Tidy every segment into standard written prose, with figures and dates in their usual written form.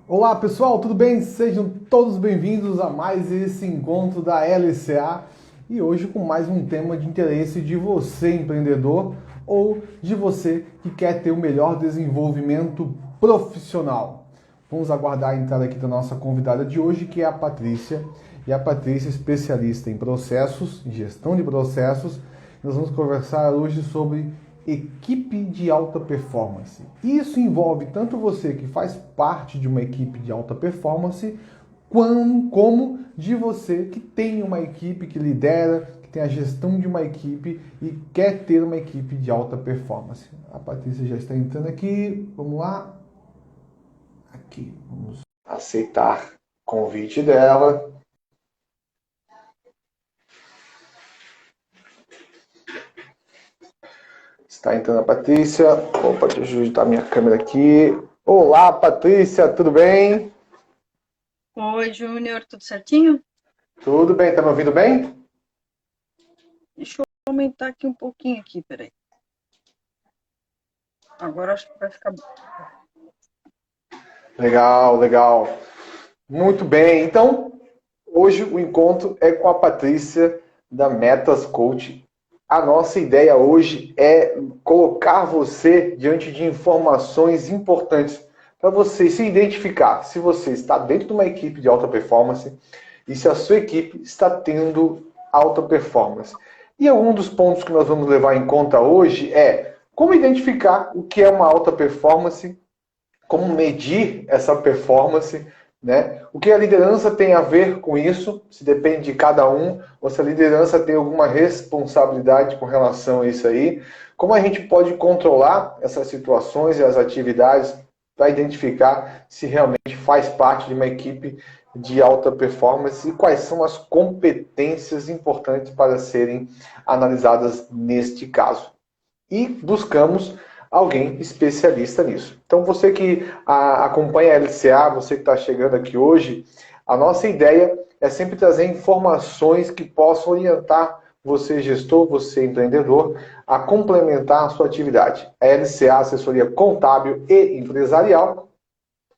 Olá pessoal, tudo bem? Sejam todos bem-vindos a mais esse encontro da LCA e hoje com mais um tema de interesse de você, empreendedor, ou de você que quer ter o melhor desenvolvimento profissional. Vamos aguardar a entrada aqui da nossa convidada de hoje, que é a Patrícia. E a Patrícia é especialista em processos, em gestão de processos. Nós vamos conversar hoje sobre equipe de alta performance. Isso envolve tanto você que faz parte de uma equipe de alta performance, como de você que tem uma equipe que lidera, que tem a gestão de uma equipe e quer ter uma equipe de alta performance. A Patrícia já está entrando aqui. Vamos lá. Aqui, vamos aceitar o convite dela. Está entrando a Patrícia. Opa, deixa eu ajustar minha câmera aqui. Olá, Patrícia, tudo bem? Oi, Júnior, tudo certinho? Tudo bem, tá me ouvindo bem? Deixa eu aumentar aqui um pouquinho aqui, peraí. Agora acho que vai ficar bom. Legal, legal. Muito bem. Então, hoje o encontro é com a Patrícia da Metas Coach. A nossa ideia hoje é colocar você diante de informações importantes para você se identificar se você está dentro de uma equipe de alta performance e se a sua equipe está tendo alta performance. E algum dos pontos que nós vamos levar em conta hoje é como identificar o que é uma alta performance, como medir essa performance, né? O que a liderança tem a ver com isso, se depende de cada um, ou se a liderança tem alguma responsabilidade com relação a isso aí, como a gente pode controlar essas situações e as atividades para identificar se realmente faz parte de uma equipe de alta performance e quais são as competências importantes para serem analisadas neste caso. E buscamos alguém especialista nisso. Então, você que acompanha a LCA, você que está chegando aqui hoje, a nossa ideia é sempre trazer informações que possam orientar você, gestor, você, empreendedor, a complementar a sua atividade. A LCA, assessoria contábil e empresarial,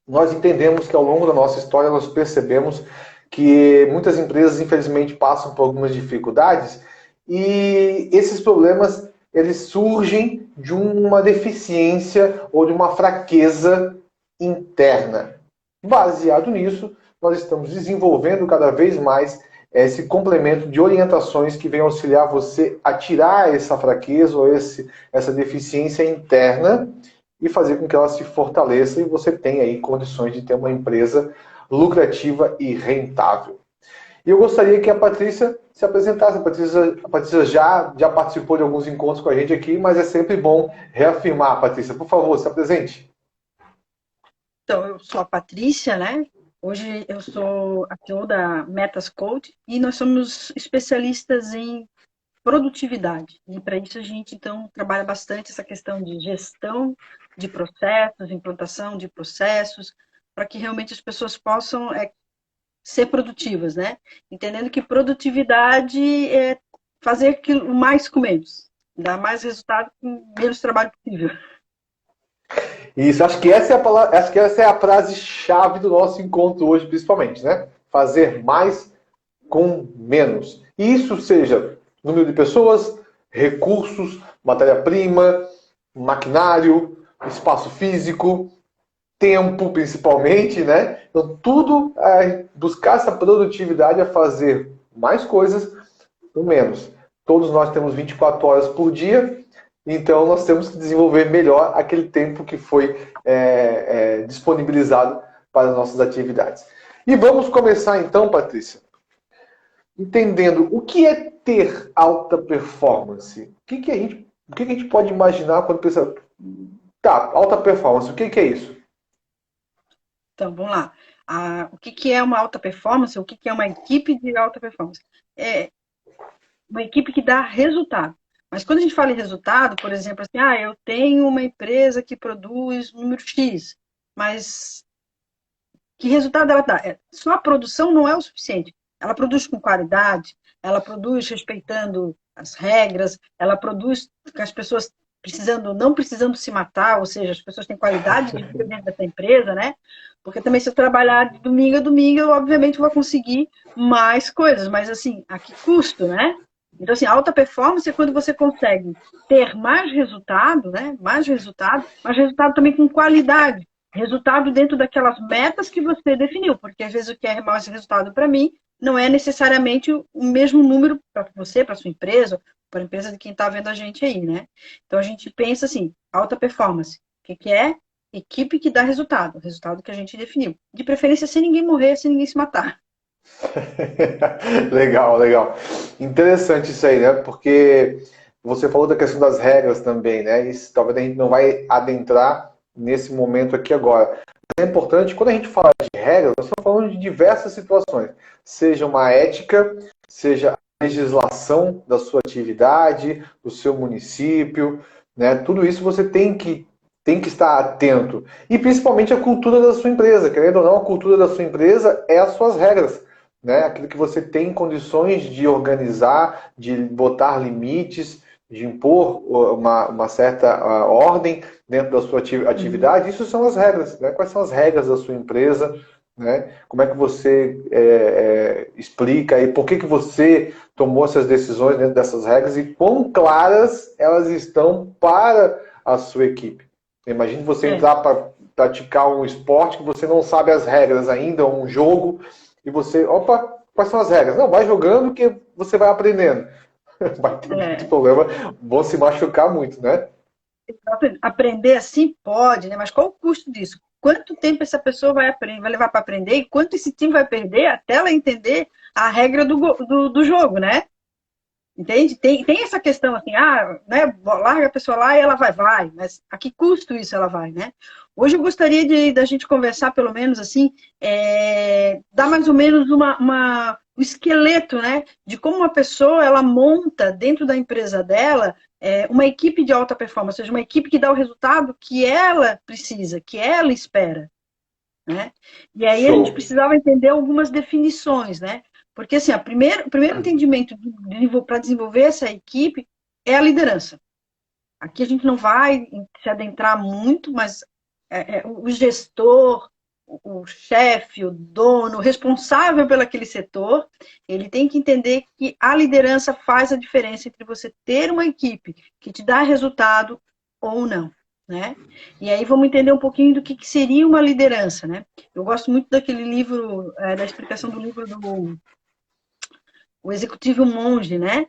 nós entendemos que ao longo da nossa história nós percebemos que muitas empresas, infelizmente, passam por algumas dificuldades e esses problemas eles surgem de uma deficiência ou de uma fraqueza interna. Baseado nisso, nós estamos desenvolvendo cada vez mais esse complemento de orientações que vem auxiliar você a tirar essa fraqueza ou essa deficiência interna e fazer com que ela se fortaleça e você tenha aí condições de ter uma empresa lucrativa e rentável. E eu gostaria que a Patrícia se apresentasse. A Patrícia já participou de alguns encontros com a gente aqui, mas é sempre bom reafirmar. Patrícia, por favor, se apresente. Então, eu sou a Patrícia, né? Hoje eu sou a CEO da Metas Code e nós somos especialistas em produtividade. E para isso a gente, então, trabalha bastante essa questão de gestão de processos, implantação de processos, para que realmente as pessoas possam ser produtivas, né? Entendendo que produtividade é fazer aquilo mais com menos, dar mais resultado com menos trabalho possível. Isso, acho que essa é a palavra, acho que essa é a frase-chave do nosso encontro hoje, principalmente, né? Fazer mais com menos. E isso seja número de pessoas, recursos, matéria-prima, maquinário, espaço físico, tempo principalmente, né? Então tudo é buscar essa produtividade, é fazer mais coisas com menos. Todos nós temos 24 horas por dia, então nós temos que desenvolver melhor aquele tempo que foi disponibilizado para as nossas atividades. E vamos começar então, Patrícia, entendendo o que é ter alta performance. O que a gente pode imaginar quando pensa, tá, alta performance, o que é isso? Então, vamos lá. O que é uma alta performance? O que é uma equipe de alta performance? É uma equipe que dá resultado. Mas quando a gente fala em resultado, por exemplo, assim, eu tenho uma empresa que produz número X, mas que resultado ela dá? Só a produção não é o suficiente. Ela produz com qualidade, ela produz respeitando as regras, ela produz com as pessoas não precisando se matar, ou seja, as pessoas têm qualidade de vida dentro dessa empresa, né? Porque também se eu trabalhar de domingo a domingo, eu obviamente vou conseguir mais coisas, mas assim, a que custo, né? Então, assim, alta performance é quando você consegue ter mais resultado, né? Mais resultado, mas resultado também com qualidade. Resultado dentro daquelas metas que você definiu, porque às vezes o que é mais resultado para mim não é necessariamente o mesmo número para você, para sua empresa, para a empresa de quem está vendo a gente aí, né? Então a gente pensa assim, alta performance, o que é? Equipe que dá resultado, o resultado que a gente definiu. De preferência sem ninguém morrer, sem ninguém se matar. Legal, legal. Interessante isso aí, né? Porque você falou da questão das regras também, né? Isso talvez a gente não vai adentrar nesse momento aqui agora. É importante, quando a gente fala de regras, nós estamos falando de diversas situações. Seja uma ética, seja a legislação da sua atividade, do seu município, né? Tudo isso você tem que estar atento. E principalmente a cultura da sua empresa. Querendo ou não, a cultura da sua empresa é as suas regras, né? Aquilo que você tem condições de organizar, de botar limites, de impor uma certa ordem dentro da sua atividade. Isso são as regras, né? Quais são as regras da sua empresa, né? Como é que você explica e por que você tomou essas decisões dentro dessas regras e quão claras elas estão para a sua equipe. Imagine você entrar para praticar um esporte que você não sabe as regras ainda, um jogo, e você, opa, quais são as regras? Não, vai jogando que você vai aprendendo. Vai ter muito problema, vão se machucar muito, né? Aprender assim pode, né? Mas qual o custo disso? Quanto tempo essa pessoa vai levar para aprender e quanto esse time vai perder até ela entender a regra do jogo, né? Entende? Tem essa questão assim, né? Larga a pessoa lá e ela vai, mas a que custo isso ela vai, né? Hoje eu gostaria da gente conversar, pelo menos assim, dar mais ou menos o esqueleto, né? De como uma pessoa ela monta dentro da empresa dela uma equipe de alta performance, ou seja, uma equipe que dá o resultado que ela precisa, que ela espera, né? E aí a gente precisava entender algumas definições, né? Porque assim, o primeiro entendimento para desenvolver essa equipe é a liderança. Aqui a gente não vai se adentrar muito, mas o gestor, o chefe, o dono, o responsável pelo aquele setor, ele tem que entender que a liderança faz a diferença entre você ter uma equipe que te dá resultado ou não. Né? E aí vamos entender um pouquinho do que seria uma liderança, né? Eu gosto muito daquele livro, da explicação do livro do O Executivo Monge, né?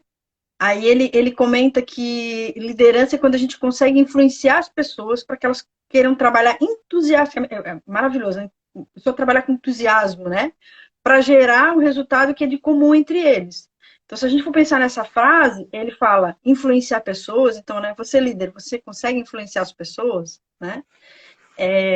Aí ele comenta que liderança é quando a gente consegue influenciar as pessoas para que elas queiram trabalhar entusiasticamente. É maravilhoso, né? A pessoa trabalhar com entusiasmo, né? Para gerar um resultado que é de comum entre eles. Então, se a gente for pensar nessa frase, ele fala influenciar pessoas. Então, né? Você líder, você consegue influenciar as pessoas, né?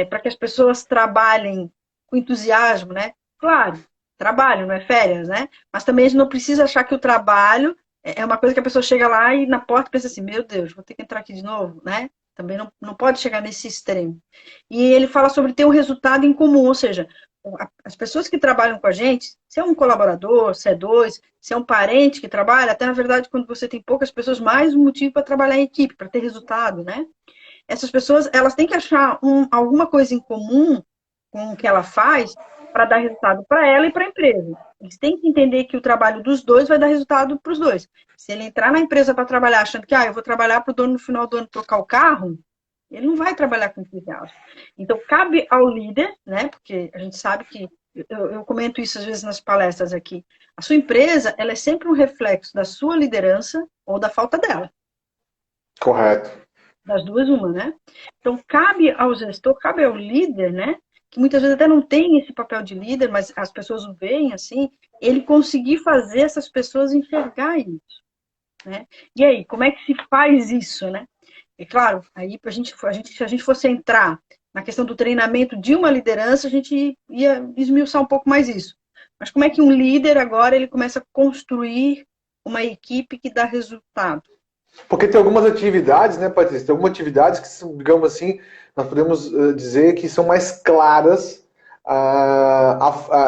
Para que as pessoas trabalhem com entusiasmo, né? Claro, trabalho, não é férias, né? Mas também a gente não precisa achar que o trabalho é uma coisa que a pessoa chega lá e na porta pensa assim, meu Deus, vou ter que entrar aqui de novo, né? Também não pode chegar nesse extremo. E ele fala sobre ter um resultado em comum, ou seja, as pessoas que trabalham com a gente, se é um colaborador, se é dois, se é um parente que trabalha, até na verdade, quando você tem poucas pessoas, mais um motivo para trabalhar em equipe, para ter resultado, né? Essas pessoas, elas têm que achar alguma coisa em comum com o que ela faz para dar resultado para ela e para a empresa. Eles têm que entender que o trabalho dos dois vai dar resultado para os dois. Se ele entrar na empresa para trabalhar achando que eu vou trabalhar para o dono no final do ano trocar o carro, ele não vai trabalhar com entusiasmo. Então, cabe ao líder, né? Porque a gente sabe que, eu comento isso às vezes nas palestras aqui, a sua empresa, ela é sempre um reflexo da sua liderança ou da falta dela. Correto. Das duas, uma, né? Então, cabe ao gestor, cabe ao líder, né? Que muitas vezes até não tem esse papel de líder, mas as pessoas o veem assim, ele conseguir fazer essas pessoas enxergar isso, né? E aí, como é que se faz isso, né? E claro, aí se a gente fosse entrar na questão do treinamento de uma liderança, a gente ia esmiuçar um pouco mais isso. Mas como é que um líder agora ele começa a construir uma equipe que dá resultado? Porque tem algumas atividades, né, Patrícia? Tem algumas atividades que são, digamos assim, nós podemos dizer que são mais claras,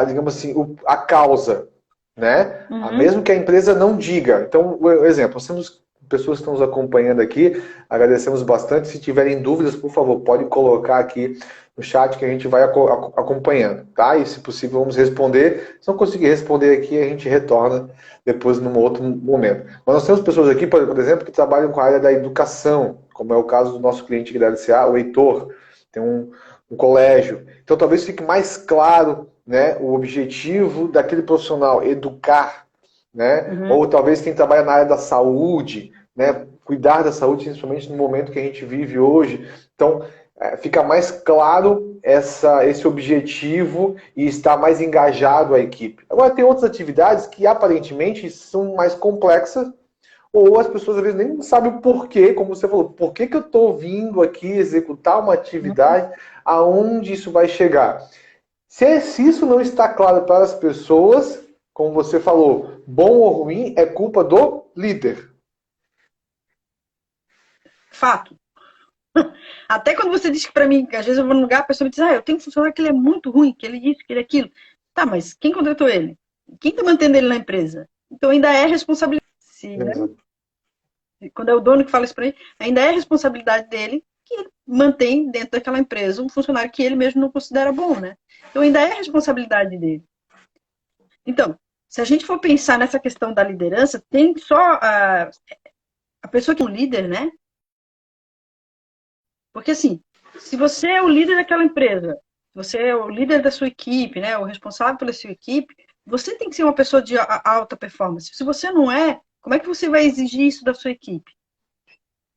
digamos assim, a causa, né? Uhum. Mesmo que a empresa não diga. Então, por exemplo, nós temos pessoas que estão nos acompanhando aqui, agradecemos bastante. Se tiverem dúvidas, por favor, podem colocar aqui no chat que a gente vai acompanhando, tá? E se possível vamos responder. Se não conseguir responder aqui, a gente retorna depois num outro momento. Mas nós temos pessoas aqui, por exemplo, que trabalham com a área da educação, como é o caso do nosso cliente aqui da LCA, o Heitor, tem um colégio. Então talvez fique mais claro, né, o objetivo daquele profissional, educar, né? Uhum. Ou talvez quem trabalha na área da saúde, né, cuidar da saúde, principalmente no momento que a gente vive hoje. Então, fica mais claro esse objetivo e está mais engajado a equipe. Agora, tem outras atividades que aparentemente são mais complexas, ou as pessoas às vezes nem sabem o porquê, como você falou, por que eu estou vindo aqui executar uma atividade, aonde isso vai chegar. Se isso não está claro para as pessoas, como você falou, bom ou ruim, é culpa do líder. Fato. Até quando você diz que para mim, às vezes eu vou num lugar, a pessoa me diz, eu tenho um funcionário que ele é muito ruim, que ele isso, que ele é aquilo. Tá, mas quem contratou ele? Quem está mantendo ele na empresa? Então ainda é responsabilidade. Né? Quando é o dono que fala isso para ele, ainda é responsabilidade dele que mantém dentro daquela empresa um funcionário que ele mesmo não considera bom, né? Então ainda é responsabilidade dele. Então, se a gente for pensar nessa questão da liderança, tem só a pessoa que é um líder, né? Porque assim, se você é o líder daquela empresa, você é o líder da sua equipe, né? O responsável pela sua equipe, você tem que ser uma pessoa de alta performance. Se você não é, como é que você vai exigir isso da sua equipe?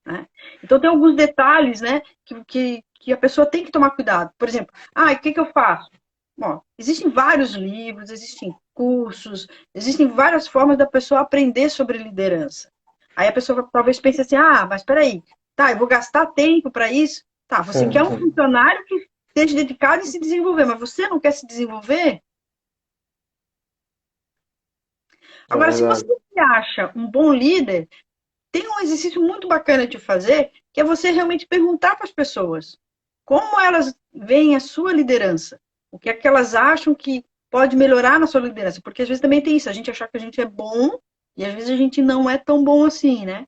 Né? Então tem alguns detalhes, né, que a pessoa tem que tomar cuidado. Por exemplo, o que eu faço? Bom, existem vários livros, existem cursos, existem várias formas da pessoa aprender sobre liderança. Aí a pessoa talvez pense assim, mas espera aí, tá, eu vou gastar tempo para isso? Tá, você quer um funcionário que esteja dedicado em se desenvolver, mas você não quer se desenvolver? Agora, se você se acha um bom líder, tem um exercício muito bacana de fazer, que é você realmente perguntar para as pessoas como elas veem a sua liderança, o que é que elas acham que pode melhorar na sua liderança, porque às vezes também tem isso, a gente achar que a gente é bom e às vezes a gente não é tão bom assim, né?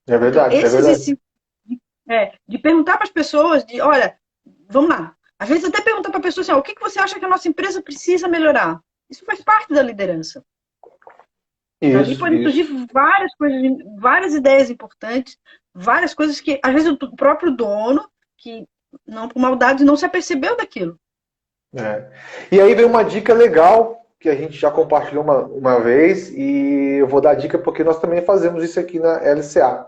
É Então, verdade, é esse verdade. exercício de perguntar para as pessoas, olha, vamos lá, às vezes até perguntar para a pessoa assim, o que você acha que a nossa empresa precisa melhorar? Isso faz parte da liderança. Dali podem surgir várias coisas, várias ideias importantes, várias coisas que, às vezes, o próprio dono, que não por maldade, não se apercebeu daquilo. E aí vem uma dica legal que a gente já compartilhou uma vez e eu vou dar a dica porque nós também fazemos isso aqui na LCA.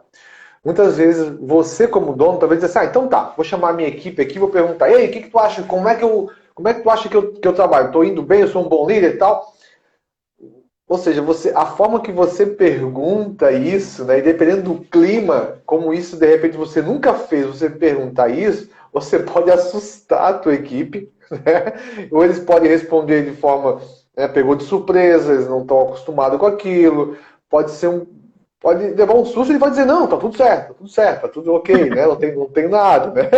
Muitas vezes você como dono talvez diz assim, então tá, vou chamar a minha equipe aqui, vou perguntar, e aí, o que tu acha? Como é que tu acha que eu trabalho? Estou indo bem, eu sou um bom líder e tal? Ou seja, a forma que você pergunta isso, né, e dependendo do clima, como isso de repente você nunca fez, você perguntar isso, você pode assustar a tua equipe, né? Ou eles podem responder de forma, pegou de surpresa, eles não estão acostumados com aquilo, pode levar um susto e ele vai dizer, não, tá tudo certo, tá tudo ok, né? Não tem nada, né?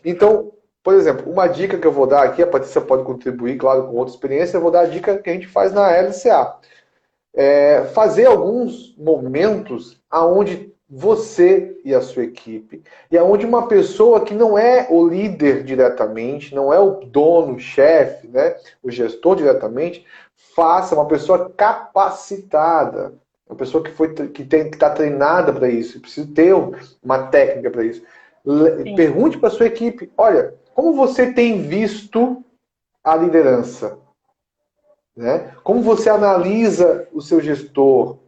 Então, por exemplo, uma dica que eu vou dar aqui, a Patrícia pode contribuir, claro, com outra experiência, eu vou dar a dica que a gente faz na LCA. Fazer alguns momentos aonde você e a sua equipe, e aonde uma pessoa que não é o líder diretamente, não é o dono, o chefe, né, o gestor diretamente, faça uma pessoa capacitada, uma pessoa que está treinada para isso, precisa ter uma técnica para isso. Sim. Pergunte para a sua equipe, olha, como você tem visto a liderança? Né? Como você analisa o seu gestor?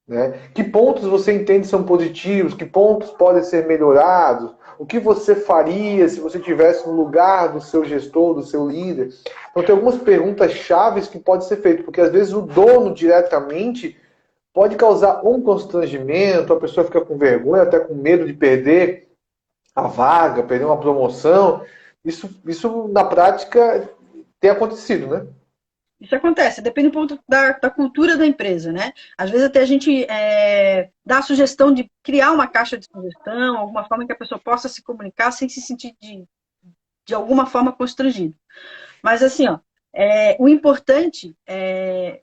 Né? Que pontos você entende são positivos? Que pontos podem ser melhorados? O que você faria se você estivesse no lugar do seu gestor, do seu líder? Então tem algumas perguntas chaves que podem ser feitas, porque às vezes o dono diretamente pode causar um constrangimento, a pessoa fica com vergonha, até com medo de perder a vaga, perder uma promoção. Isso na prática tem acontecido, né? Isso acontece, depende do ponto da cultura da empresa, né? Às vezes até a gente dá a sugestão de criar uma caixa de sugestão, alguma forma que a pessoa possa se comunicar sem se sentir de alguma forma constrangido. Mas assim, o importante é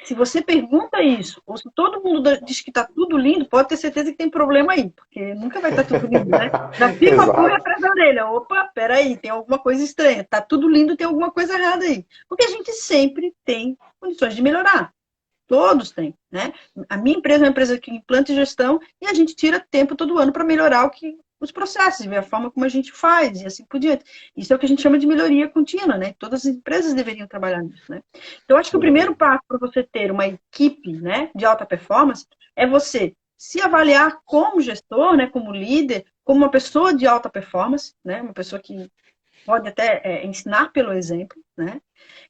Se você pergunta isso, ou se todo mundo diz que está tudo lindo, pode ter certeza que tem problema aí, porque nunca vai estar tudo lindo, né? Já fica uma pulga Exato. atrás da orelha. Opa, peraí, tem alguma coisa estranha. Tá tudo lindo, tem alguma coisa errada aí. Porque a gente sempre tem condições de melhorar. Todos têm, né? A minha empresa é uma empresa que implanta e gestão e a gente tira tempo todo ano para melhorar os processos, ver a forma como a gente faz e assim por diante. Isso é o que a gente chama de melhoria contínua, né? Todas as empresas deveriam trabalhar nisso, né? Então, acho que o primeiro passo para você ter uma equipe, né, de alta performance é você se avaliar como gestor, né, como líder, como uma pessoa de alta performance, né, uma pessoa que pode até ensinar pelo exemplo, né?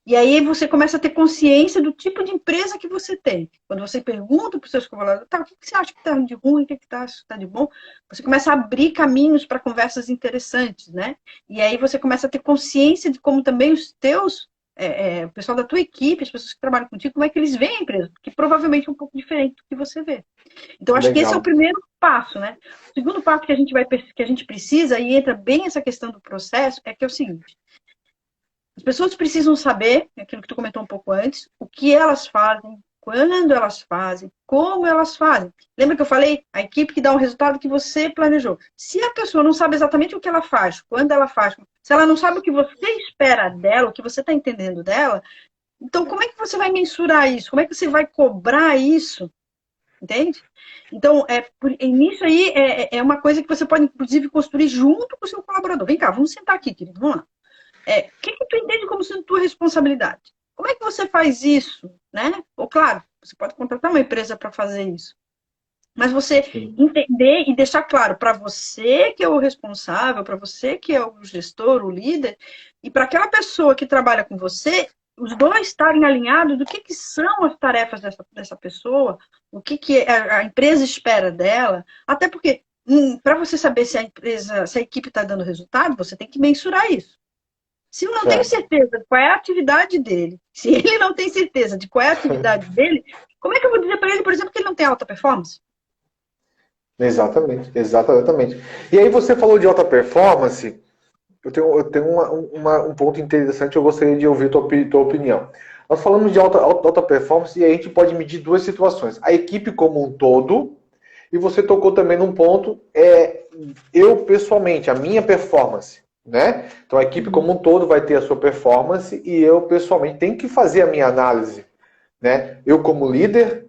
E aí você começa a ter consciência do tipo de empresa que você tem. Quando você pergunta para os seus colaboradores, tá, o que você acha que está de ruim, o que está de bom, você começa a abrir caminhos para conversas interessantes, né? E aí você começa a ter consciência de como também os teus, o pessoal da tua equipe, as pessoas que trabalham contigo, como é que eles veem a empresa, porque provavelmente é um pouco diferente do que você vê. Então, acho que esse é o Legal. primeiro passo, né? O segundo passo que a gente precisa, e entra bem essa questão do processo, é que é o seguinte: as pessoas precisam saber, aquilo que tu comentou um pouco antes, o que elas fazem, quando elas fazem, como elas fazem. Lembra que eu falei? A equipe que dá o resultado que você planejou. Se a pessoa não sabe exatamente o que ela faz, quando ela faz, se ela não sabe o que você espera dela, o que você está entendendo dela, então como é que você vai mensurar isso? Como é que você vai cobrar isso? Entende? Então, nisso aí é uma coisa que você pode, inclusive, construir junto com o seu colaborador. Vem cá, vamos sentar aqui, querido, vamos lá. O que tu entende como sendo tua responsabilidade? Como é que você faz isso, né? Ou claro, você pode contratar uma empresa para fazer isso. Mas você Sim. entender e deixar claro para você que é o responsável, para você que é o gestor, o líder, e para aquela pessoa que trabalha com você, os dois estarem alinhados do que são as tarefas dessa pessoa, o que a empresa espera dela, até porque para você saber se a empresa, se a equipe está dando resultado, você tem que mensurar isso. Se eu não tenho Certo. certeza de qual é a atividade dele, se ele não tem certeza de qual é a atividade dele, como é que eu vou dizer para ele, por exemplo, que ele não tem alta performance? Exatamente, exatamente. E aí você falou de alta performance, eu tenho um ponto interessante, eu gostaria de ouvir tua opinião. Nós falamos de alta performance e a gente pode medir duas situações. A equipe como um todo, e você tocou também num ponto, eu pessoalmente, a minha performance. Né? Então a equipe como um todo vai ter a sua performance e eu pessoalmente tenho que fazer a minha análise. Né? Eu como líder,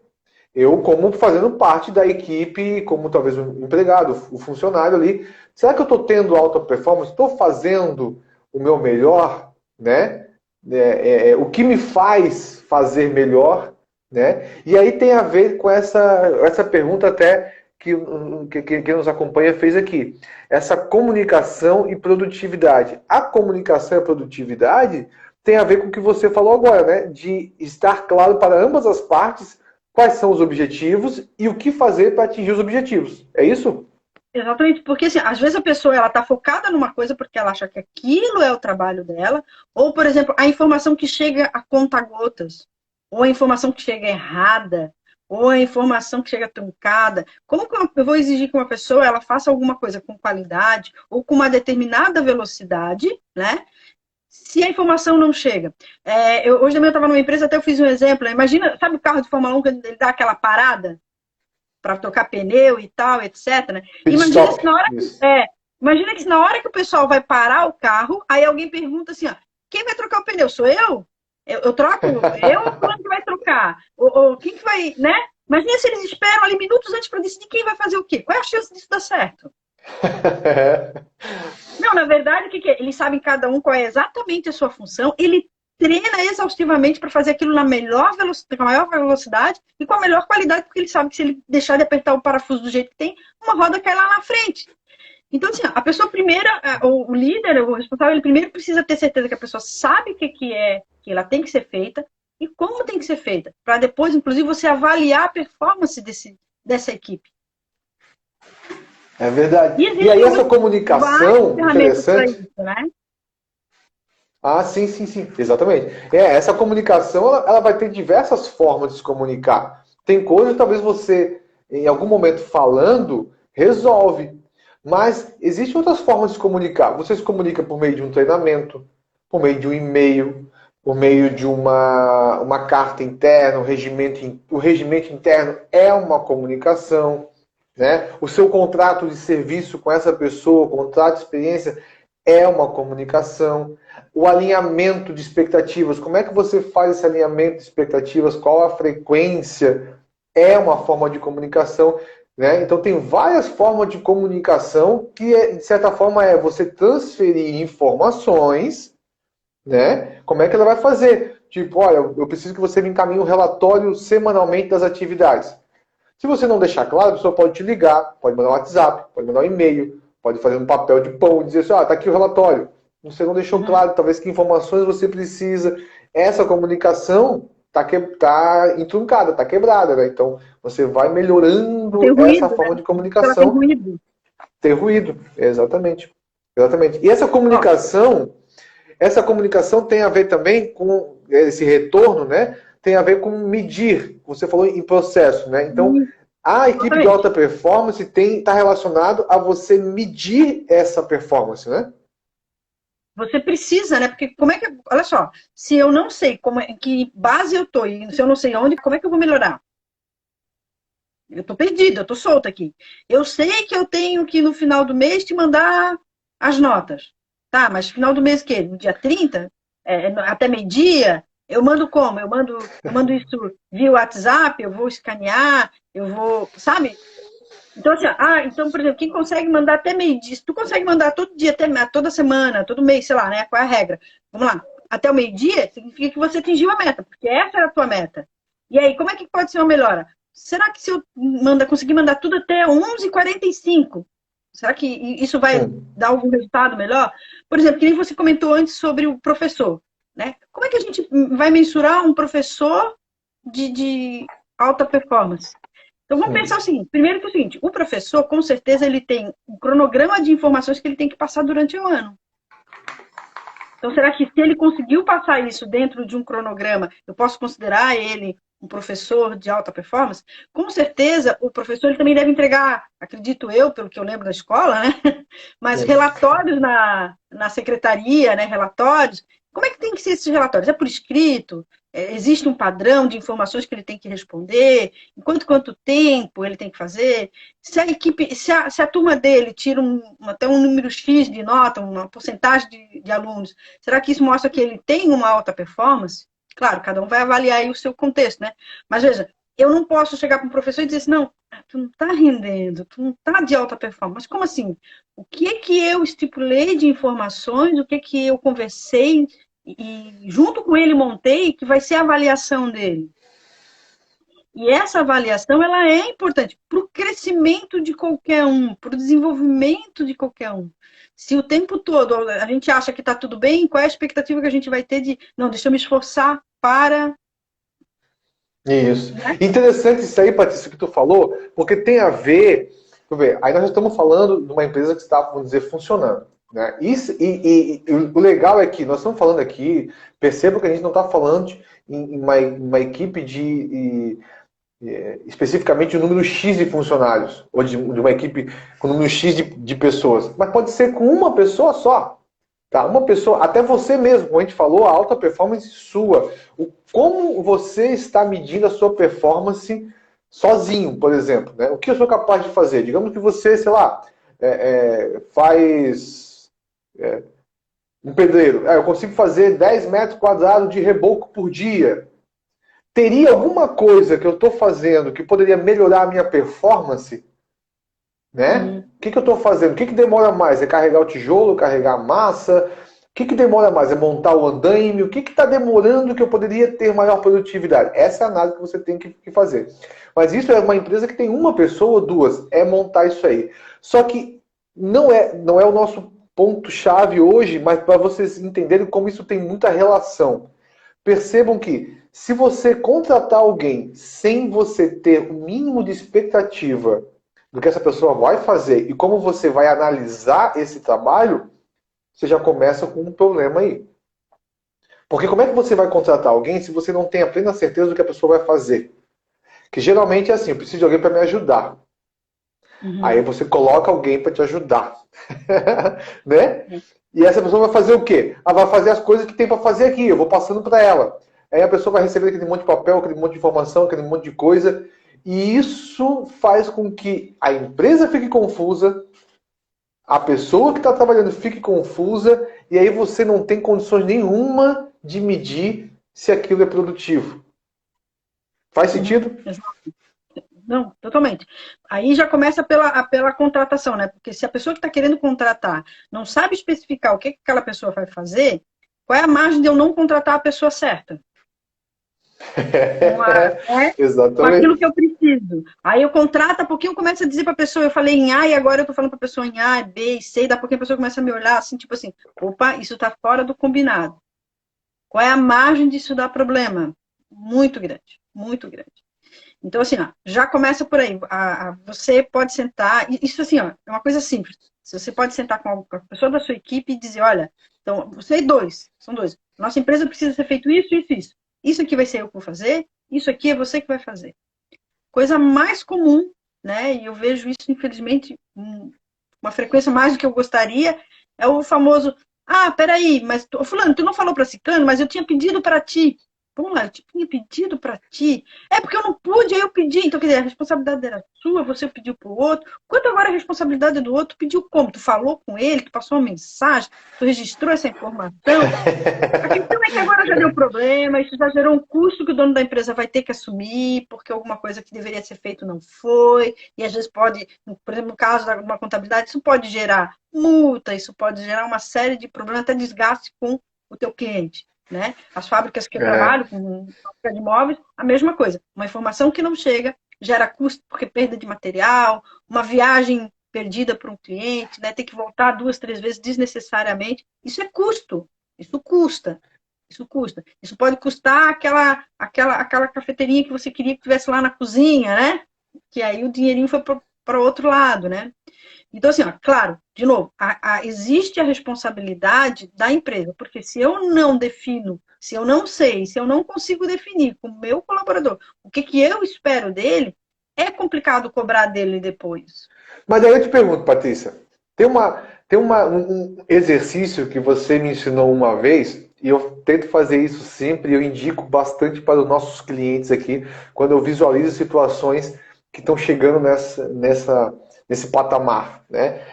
eu como fazendo parte da equipe, como talvez um empregado, o funcionário ali. Será que eu estou tendo alta performance? Estou fazendo o meu melhor? Né? O que me faz fazer melhor? Né? E aí tem a ver com essa pergunta até que nos acompanha fez aqui. Essa comunicação e produtividade. A comunicação e a produtividade tem a ver com o que você falou agora, né? De estar claro para ambas as partes quais são os objetivos e o que fazer para atingir os objetivos. É isso? Exatamente, porque assim, às vezes a pessoa ela está focada numa coisa porque ela acha que aquilo é o trabalho dela, ou, por exemplo, a informação que chega a conta-gotas, ou a informação que chega errada, ou a informação que chega truncada. Como que eu vou exigir que uma pessoa ela faça alguma coisa com qualidade ou com uma determinada velocidade, né? Se a informação não chega. Hoje também eu estava numa empresa, até eu fiz um exemplo. Imagina, sabe o carro de Fórmula 1 que ele dá aquela parada para trocar pneu e tal, etc. Né? Pit Imagina stop. se na hora Isso. imagina que na hora que o pessoal vai parar o carro, aí alguém pergunta assim, ó, quem vai trocar o pneu? Sou eu? Eu troco? Eu ou o fulano que vai trocar? Ou quem que vai, né? Imagina se eles esperam ali minutos antes para decidir quem vai fazer o quê. Qual é a chance disso dar certo? Não, na verdade, o que é? Eles sabem cada um qual é exatamente a sua função, ele treina exaustivamente para fazer aquilo na melhor velocidade, com a maior velocidade e com a melhor qualidade, porque ele sabe que se ele deixar de apertar o parafuso do jeito que tem, uma roda cai lá na frente. Então, assim, a pessoa primeira, o líder, o responsável, ele primeiro precisa ter certeza que a pessoa sabe o que é, que ela tem que ser feita e como tem que ser feita, para depois, inclusive, você avaliar a performance dessa equipe. É verdade. E E aí existem essa várias comunicação ferramentas para interessante. isso, né? Ah, sim, sim, sim, exatamente. Essa comunicação ela vai ter diversas formas de se comunicar. Tem coisas que talvez você, em algum momento falando, resolve. Mas existem outras formas de se comunicar. Você se comunica por meio de um treinamento, por meio de um e-mail, por meio de uma carta interna, o regimento interno é uma comunicação, né? O seu contrato de serviço com essa pessoa, o contrato de experiência é uma comunicação. O alinhamento de expectativas, como é que você faz esse alinhamento de expectativas, qual a frequência, é uma forma de comunicação, né? Então tem várias formas de comunicação que, de certa forma, é você transferir informações, né? Como é que ela vai fazer? Tipo, olha, eu preciso que você me encaminhe um relatório semanalmente das atividades. Se você não deixar claro, a pessoa pode te ligar, pode mandar um WhatsApp, pode mandar um e-mail, pode fazer um papel de pão e dizer assim, tá aqui o relatório. Você não deixou claro, talvez que informações você precisa. Essa comunicação tá entroncada, tá quebrada, né? Então, você vai Tem melhorando essa ruído, forma né? de Ela tem comunicação. ruído. Ter ruído, exatamente. Exatamente. E Ó, essa comunicação tem a ver também com esse retorno, né? Tem a ver com medir. Você falou em processo, né? Então, a equipe de exatamente. alta performance está relacionado a você medir essa performance, né? Você precisa, né? Porque como é que. Olha só, se eu não sei que base eu tô e se eu não sei onde, como é que eu vou melhorar? Eu tô perdida, eu tô solta aqui. Eu sei que eu tenho que no final do mês te mandar as notas. Tá, mas final do mês o quê? No dia 30? Até meio-dia? Eu mando como? Eu mando isso via WhatsApp, eu vou escanear, eu vou. Sabe? Então, assim, então, por exemplo, quem consegue mandar até meio-dia, se tu consegue mandar todo dia, toda semana, todo mês, sei lá, né? Qual é a regra? Vamos lá. Até o meio-dia, significa que você atingiu a meta, porque essa era a tua meta. E aí, como é que pode ser uma melhora? Será que se eu conseguir mandar tudo até 11h45, será que isso vai Hum. dar algum resultado melhor? Por exemplo, que nem você comentou antes sobre o professor, né? Como é que a gente vai mensurar um professor de alta performance? Então vamos pensar o seguinte, primeiro que é o seguinte, o professor, com certeza, ele tem um cronograma de informações que ele tem que passar durante o ano. Então, será que se ele conseguiu passar isso dentro de um cronograma, eu posso considerar ele um professor de alta performance? Com certeza, o professor ele também deve entregar, acredito eu, pelo que eu lembro da escola, né? Mas Sim. relatórios na secretaria, né? Relatórios. Como é que tem que ser esses relatórios? É por escrito? Existe um padrão de informações que ele tem que responder? Em quanto tempo ele tem que fazer? Se a equipe, se a turma dele tira até um número X de nota, uma porcentagem de alunos, será que isso mostra que ele tem uma alta performance? Claro, cada um vai avaliar aí o seu contexto, né? Mas veja, eu não posso chegar para um professor e dizer assim, não, tu não está rendendo, tu não está de alta performance. Como assim? O que é que eu estipulei de informações, o que é que eu conversei e junto com ele montei, que vai ser a avaliação dele. E essa avaliação ela é importante para o crescimento de qualquer um, para o desenvolvimento de qualquer um. Se o tempo todo a gente acha que está tudo bem, qual é a expectativa que a gente vai ter de, não, deixa eu me esforçar para. Isso. Né? Interessante isso aí, Patrícia, que tu falou, porque tem a ver. Deixa eu ver, aí nós estamos falando de uma empresa que está, vamos dizer, funcionando. Né? Isso, e o legal é que nós estamos falando aqui, perceba que a gente não está falando em uma equipe especificamente de um número X de funcionários, ou de uma equipe com um número X de pessoas, mas pode ser com uma pessoa só. Tá? Uma pessoa, até você mesmo, como a gente falou, a alta performance sua. Como você está medindo a sua performance sozinho, por exemplo. Né? O que eu sou capaz de fazer? Digamos que você, sei lá, faz um pedreiro. Eu consigo fazer 10 metros quadrados de reboco por dia. Teria alguma coisa que eu estou fazendo que poderia melhorar a minha performance? Né? Uhum. O que eu estou fazendo? O que demora mais? É carregar o tijolo, carregar a massa? O que demora mais? É montar o andaime? O que está demorando que eu poderia ter maior produtividade? Essa é a análise que você tem que fazer. Mas isso é uma empresa que tem uma pessoa ou duas. É montar isso aí. Só que não é o nosso ponto-chave hoje, mas para vocês entenderem como isso tem muita relação. Percebam que se você contratar alguém sem você ter o mínimo de expectativa do que essa pessoa vai fazer e como você vai analisar esse trabalho, você já começa com um problema aí. Porque como é que você vai contratar alguém se você não tem a plena certeza do que a pessoa vai fazer? Que geralmente é assim, eu preciso de alguém para me ajudar. Aí Uhum. você coloca alguém para te ajudar, né? E essa pessoa vai fazer o quê? Ela vai fazer as coisas que tem para fazer aqui, eu vou passando para ela. Aí a pessoa vai receber aquele monte de papel, aquele monte de informação, aquele monte de coisa, e isso faz com que a empresa fique confusa, a pessoa que está trabalhando fique confusa, e aí você não tem condições nenhuma de medir se aquilo é produtivo. Faz Uhum. sentido? Não, totalmente. Aí já começa pela contratação, né? Porque se a pessoa que está querendo contratar não sabe especificar o que aquela pessoa vai fazer, qual é a margem de eu não contratar a pessoa certa? É com aquilo que Exatamente. eu preciso. Aí eu contrato, a pouquinho eu começo a dizer para a pessoa, eu falei em A e agora eu estou falando para a pessoa em A, B e C, e da pouquinho a pessoa começa a me olhar assim, tipo assim, opa, isso está fora do combinado. Qual é a margem disso dar problema? Muito grande, muito grande. Então, assim, ó, já começa por aí. Você pode sentar, isso assim, ó, é uma coisa simples. Você pode sentar com a pessoa da sua equipe e dizer, olha, então, você é dois, são dois. Nossa empresa precisa ser feito isso, isso, isso. Isso aqui vai ser eu que vou fazer, isso aqui é você que vai fazer. Coisa mais comum, né? E eu vejo isso, infelizmente, uma frequência mais do que eu gostaria, é o famoso, peraí, mas fulano, tu não falou para ciclano, mas eu tinha pedido para ti. Vamos lá, eu tinha pedido para ti. É porque eu não pude, aí eu pedi. Então, quer dizer, a responsabilidade era sua, você pediu para o outro. Quanto agora a responsabilidade do outro, pediu como? Tu falou com ele, tu passou uma mensagem, tu registrou essa informação. A questão é que agora já deu problema, isso já gerou um custo que o dono da empresa vai ter que assumir, porque alguma coisa que deveria ser feito não foi, e às vezes pode, por exemplo, no caso de uma contabilidade, isso pode gerar multa, isso pode gerar uma série de problemas, até desgaste com o teu cliente. Né? As fábricas que eu É, trabalho, com fábrica de imóveis, a mesma coisa. Uma informação que não chega gera custo porque perda de material, uma viagem perdida para um cliente, né? Ter que voltar 2, 3 vezes desnecessariamente. Isso é custo. Isso custa. Isso custa. Isso pode custar aquela cafeteirinha que você queria que tivesse lá na cozinha, né? Que aí o dinheirinho foi para o outro lado, né? Então, assim, ó, claro, de novo, existe a responsabilidade da empresa, porque se eu não defino, se eu não sei, se eu não consigo definir com o meu colaborador o que, que eu espero dele, é complicado cobrar dele depois. mas aí eu te pergunto, Patrícia, tem um exercício que você me ensinou uma vez, e eu tento fazer isso sempre, e eu indico bastante para os nossos clientes aqui, quando eu visualizo situações que estão chegando nesse patamar, né?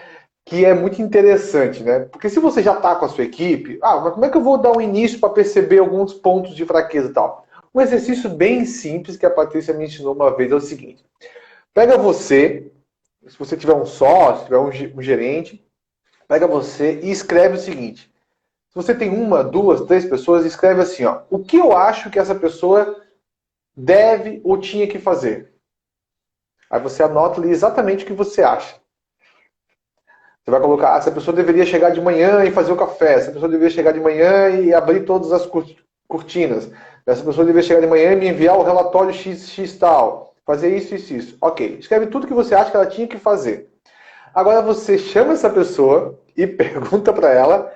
Que é muito interessante, né? Porque se você já está com a sua equipe, mas como é que eu vou dar um início para perceber alguns pontos de fraqueza e tal? Um exercício bem simples que a Patrícia me ensinou uma vez é o seguinte: pega você, se você tiver um sócio, tiver um gerente, pega você e escreve o seguinte: se você tem uma, duas, três pessoas, escreve assim, ó, o que eu acho que essa pessoa deve ou tinha que fazer. Aí você anota ali exatamente o que você acha. Você vai colocar, essa pessoa deveria chegar de manhã e fazer o café, essa pessoa deveria chegar de manhã e abrir todas as cortinas, essa pessoa deveria chegar de manhã e me enviar o relatório XX tal, fazer isso, isso, isso. Ok, escreve tudo que você acha que ela tinha que fazer. Agora você chama essa pessoa e pergunta para ela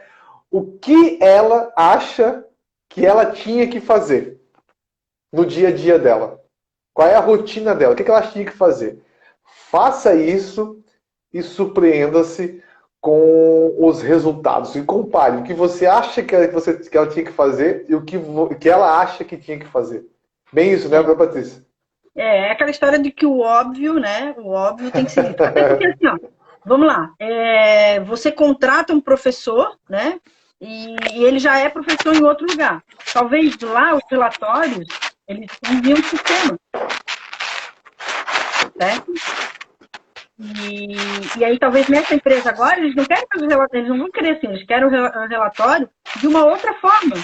o que ela acha que ela tinha que fazer no dia a dia dela. Qual é a rotina dela? O que ela tinha que fazer? Faça isso e surpreenda-se com os resultados. E compare o que você acha que ela tinha que fazer e o que ela acha que tinha que fazer. Bem isso, né, É. Patrícia? É aquela história de que o óbvio, né? O óbvio tem que ser dito. Até porque, assim, ó, vamos lá. Você contrata um professor, né? E ele já é professor em outro lugar. Talvez lá os relatórios, eles enviam um sistema, certo? E aí, talvez nessa empresa agora, eles não querem fazer relatório, eles não vão querer assim, eles querem o relatório de uma outra forma.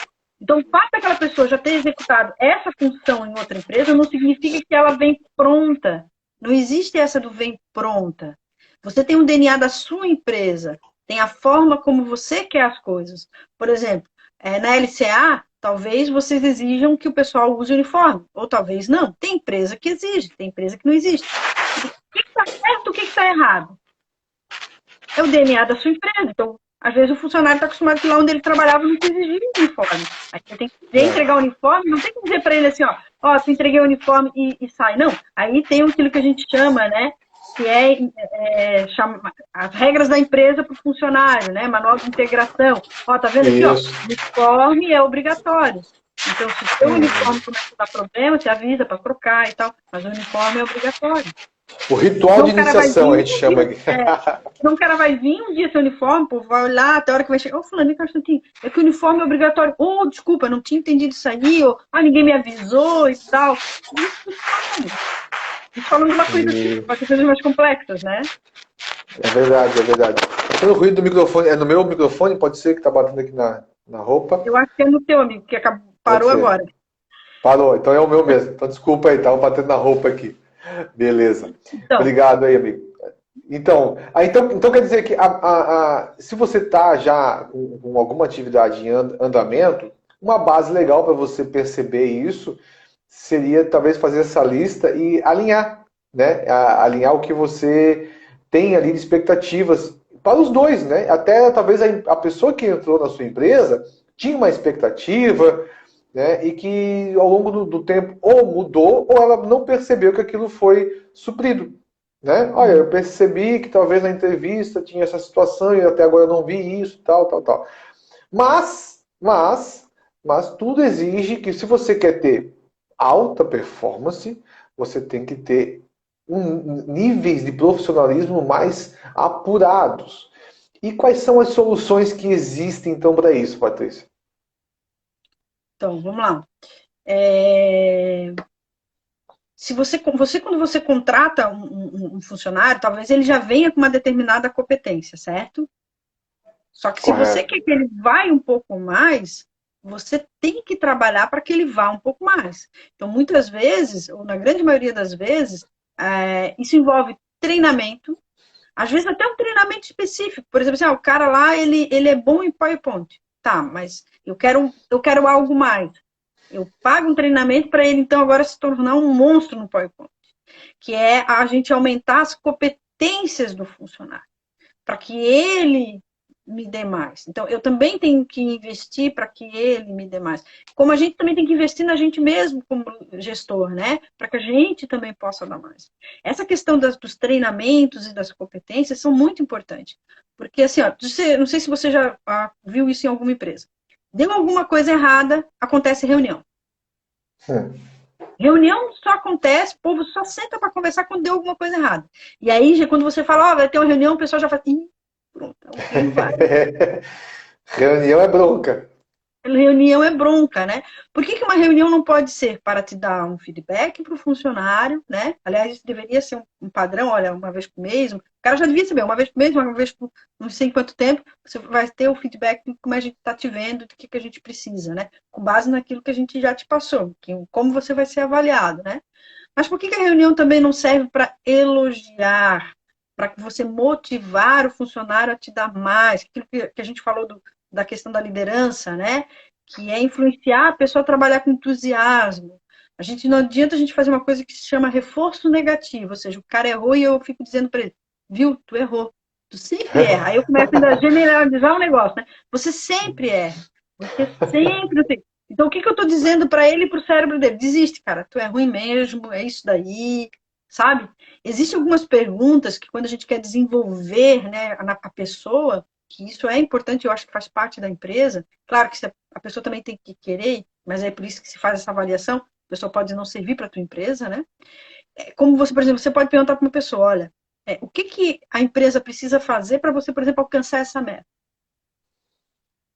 Então, o fato daquela pessoa já ter executado essa função em outra empresa não significa que ela vem pronta. Não existe essa do vem pronta. Você tem um DNA da sua empresa, tem a forma como você quer as coisas. Por exemplo, na LCA, talvez vocês exijam que o pessoal use uniforme, ou talvez não. Tem empresa que exige, tem empresa que não exige. O que está certo, o que está errado? É o DNA da sua empresa. Então, às vezes o funcionário está acostumado que lá onde ele trabalhava não se exigia uniforme. Aí você tem que entregar o uniforme, não tem que dizer para ele assim, ó, tu entreguei o uniforme e sai. Não, aí tem aquilo que a gente chama, né, que as regras da empresa para o funcionário, né? Manual de integração. Ó, tá vendo aqui, ó? Isso. Uniforme é obrigatório. Então, se o seu uniforme começa a dar problema, você avisa para trocar e tal, mas o uniforme é obrigatório. O ritual Então, de o cara vai iniciação, a gente vir, chama aqui. então o cara vai vir um dia sem uniforme, pô, vai olhar até a hora que vai chegar. Ô, fulano, Constantino, é que o uniforme é obrigatório. Ô, desculpa, não tinha entendido isso aí, ou ninguém me avisou e tal. Isso, sabe? Estamos falando de uma coisa assim, pode ser coisas mais complexas, né? É verdade, é verdade. Tá tendo ruído do microfone. É no meu microfone? Pode ser que tá batendo aqui na roupa? Eu acho que é no teu, amigo, que Pode parou ser. agora. Parou, então é o meu mesmo. Então desculpa aí, tava batendo na roupa aqui. Beleza. Então, Obrigado aí, amigo. Então quer dizer que se você está já com alguma atividade em andamento, uma base legal para você perceber isso seria talvez fazer essa lista e alinhar, né? Alinhar o que você tem ali de expectativas para os dois, né? Até talvez a pessoa que entrou na sua empresa tinha uma expectativa, né? E que ao longo do tempo ou mudou ou ela não percebeu que aquilo foi suprido. Né? Olha, eu percebi que talvez na entrevista tinha essa situação e até agora eu não vi isso, tal, tal, tal. Mas tudo exige que se você quer ter alta performance, você tem que ter níveis de profissionalismo mais apurados. E quais são as soluções que existem então para isso, Patrícia? então, vamos lá. É... Se quando você contrata um funcionário, talvez ele já venha com uma determinada competência, certo? Só que se você Correto. quer que ele vá um pouco mais, você tem que trabalhar para que ele vá um pouco mais. Então, muitas vezes, ou na grande maioria das vezes, isso envolve treinamento, às vezes até um treinamento específico. Por exemplo, assim, o cara lá, ele é bom em PowerPoint. Tá, mas eu quero algo mais. Eu pago um treinamento para ele, então, agora se tornar um monstro no PowerPoint, que é a gente aumentar as competências do funcionário, para que ele me dê mais. Então, eu também tenho que investir para que ele me dê mais. Como a gente também tem que investir na gente mesmo como gestor, né? Para que a gente também possa dar mais. Essa questão dos treinamentos e das competências são muito importantes. Porque, assim, ó, não sei se você já viu isso em alguma empresa. Deu alguma coisa errada, acontece reunião. Reunião só acontece, o povo só senta para conversar quando deu alguma coisa errada. E aí, quando você fala, vai ter uma reunião, o pessoal já fala, ih, pronto, o filho vai. Reunião é bronca. Reunião é bronca, né? Por que uma reunião não pode ser para te dar um feedback para o funcionário, né? Aliás, isso deveria ser um padrão, olha, uma vez por mês. O cara já devia saber, uma vez por mês, uma vez por não sei quanto tempo, você vai ter o feedback de como a gente está te vendo, do que a gente precisa, né? Com base naquilo que a gente já te passou, como você vai ser avaliado, né? Mas por que a reunião também não serve para elogiar, para você motivar o funcionário a te dar mais? Aquilo que a gente falou da questão da liderança, né? Que é influenciar a pessoa a trabalhar com entusiasmo. Não adianta a gente fazer uma coisa que se chama reforço negativo, ou seja, o cara errou e eu fico dizendo para ele, viu, tu errou. Tu sempre erra. Aí eu começo a generalizar o negócio, né? Você sempre erra. Você sempre tem. Então, o que eu estou dizendo para ele e para o cérebro dele? Desiste, cara, tu é ruim mesmo, é isso daí, sabe? Existem algumas perguntas que, quando a gente quer desenvolver, né, a pessoa, que isso é importante, eu acho que faz parte da empresa. Claro que a pessoa também tem que querer, mas é por isso que se faz essa avaliação. A pessoa pode não servir para a tua empresa, né? Como você, por exemplo, você pode perguntar para uma pessoa, olha, o que a empresa precisa fazer para você, por exemplo, alcançar essa meta?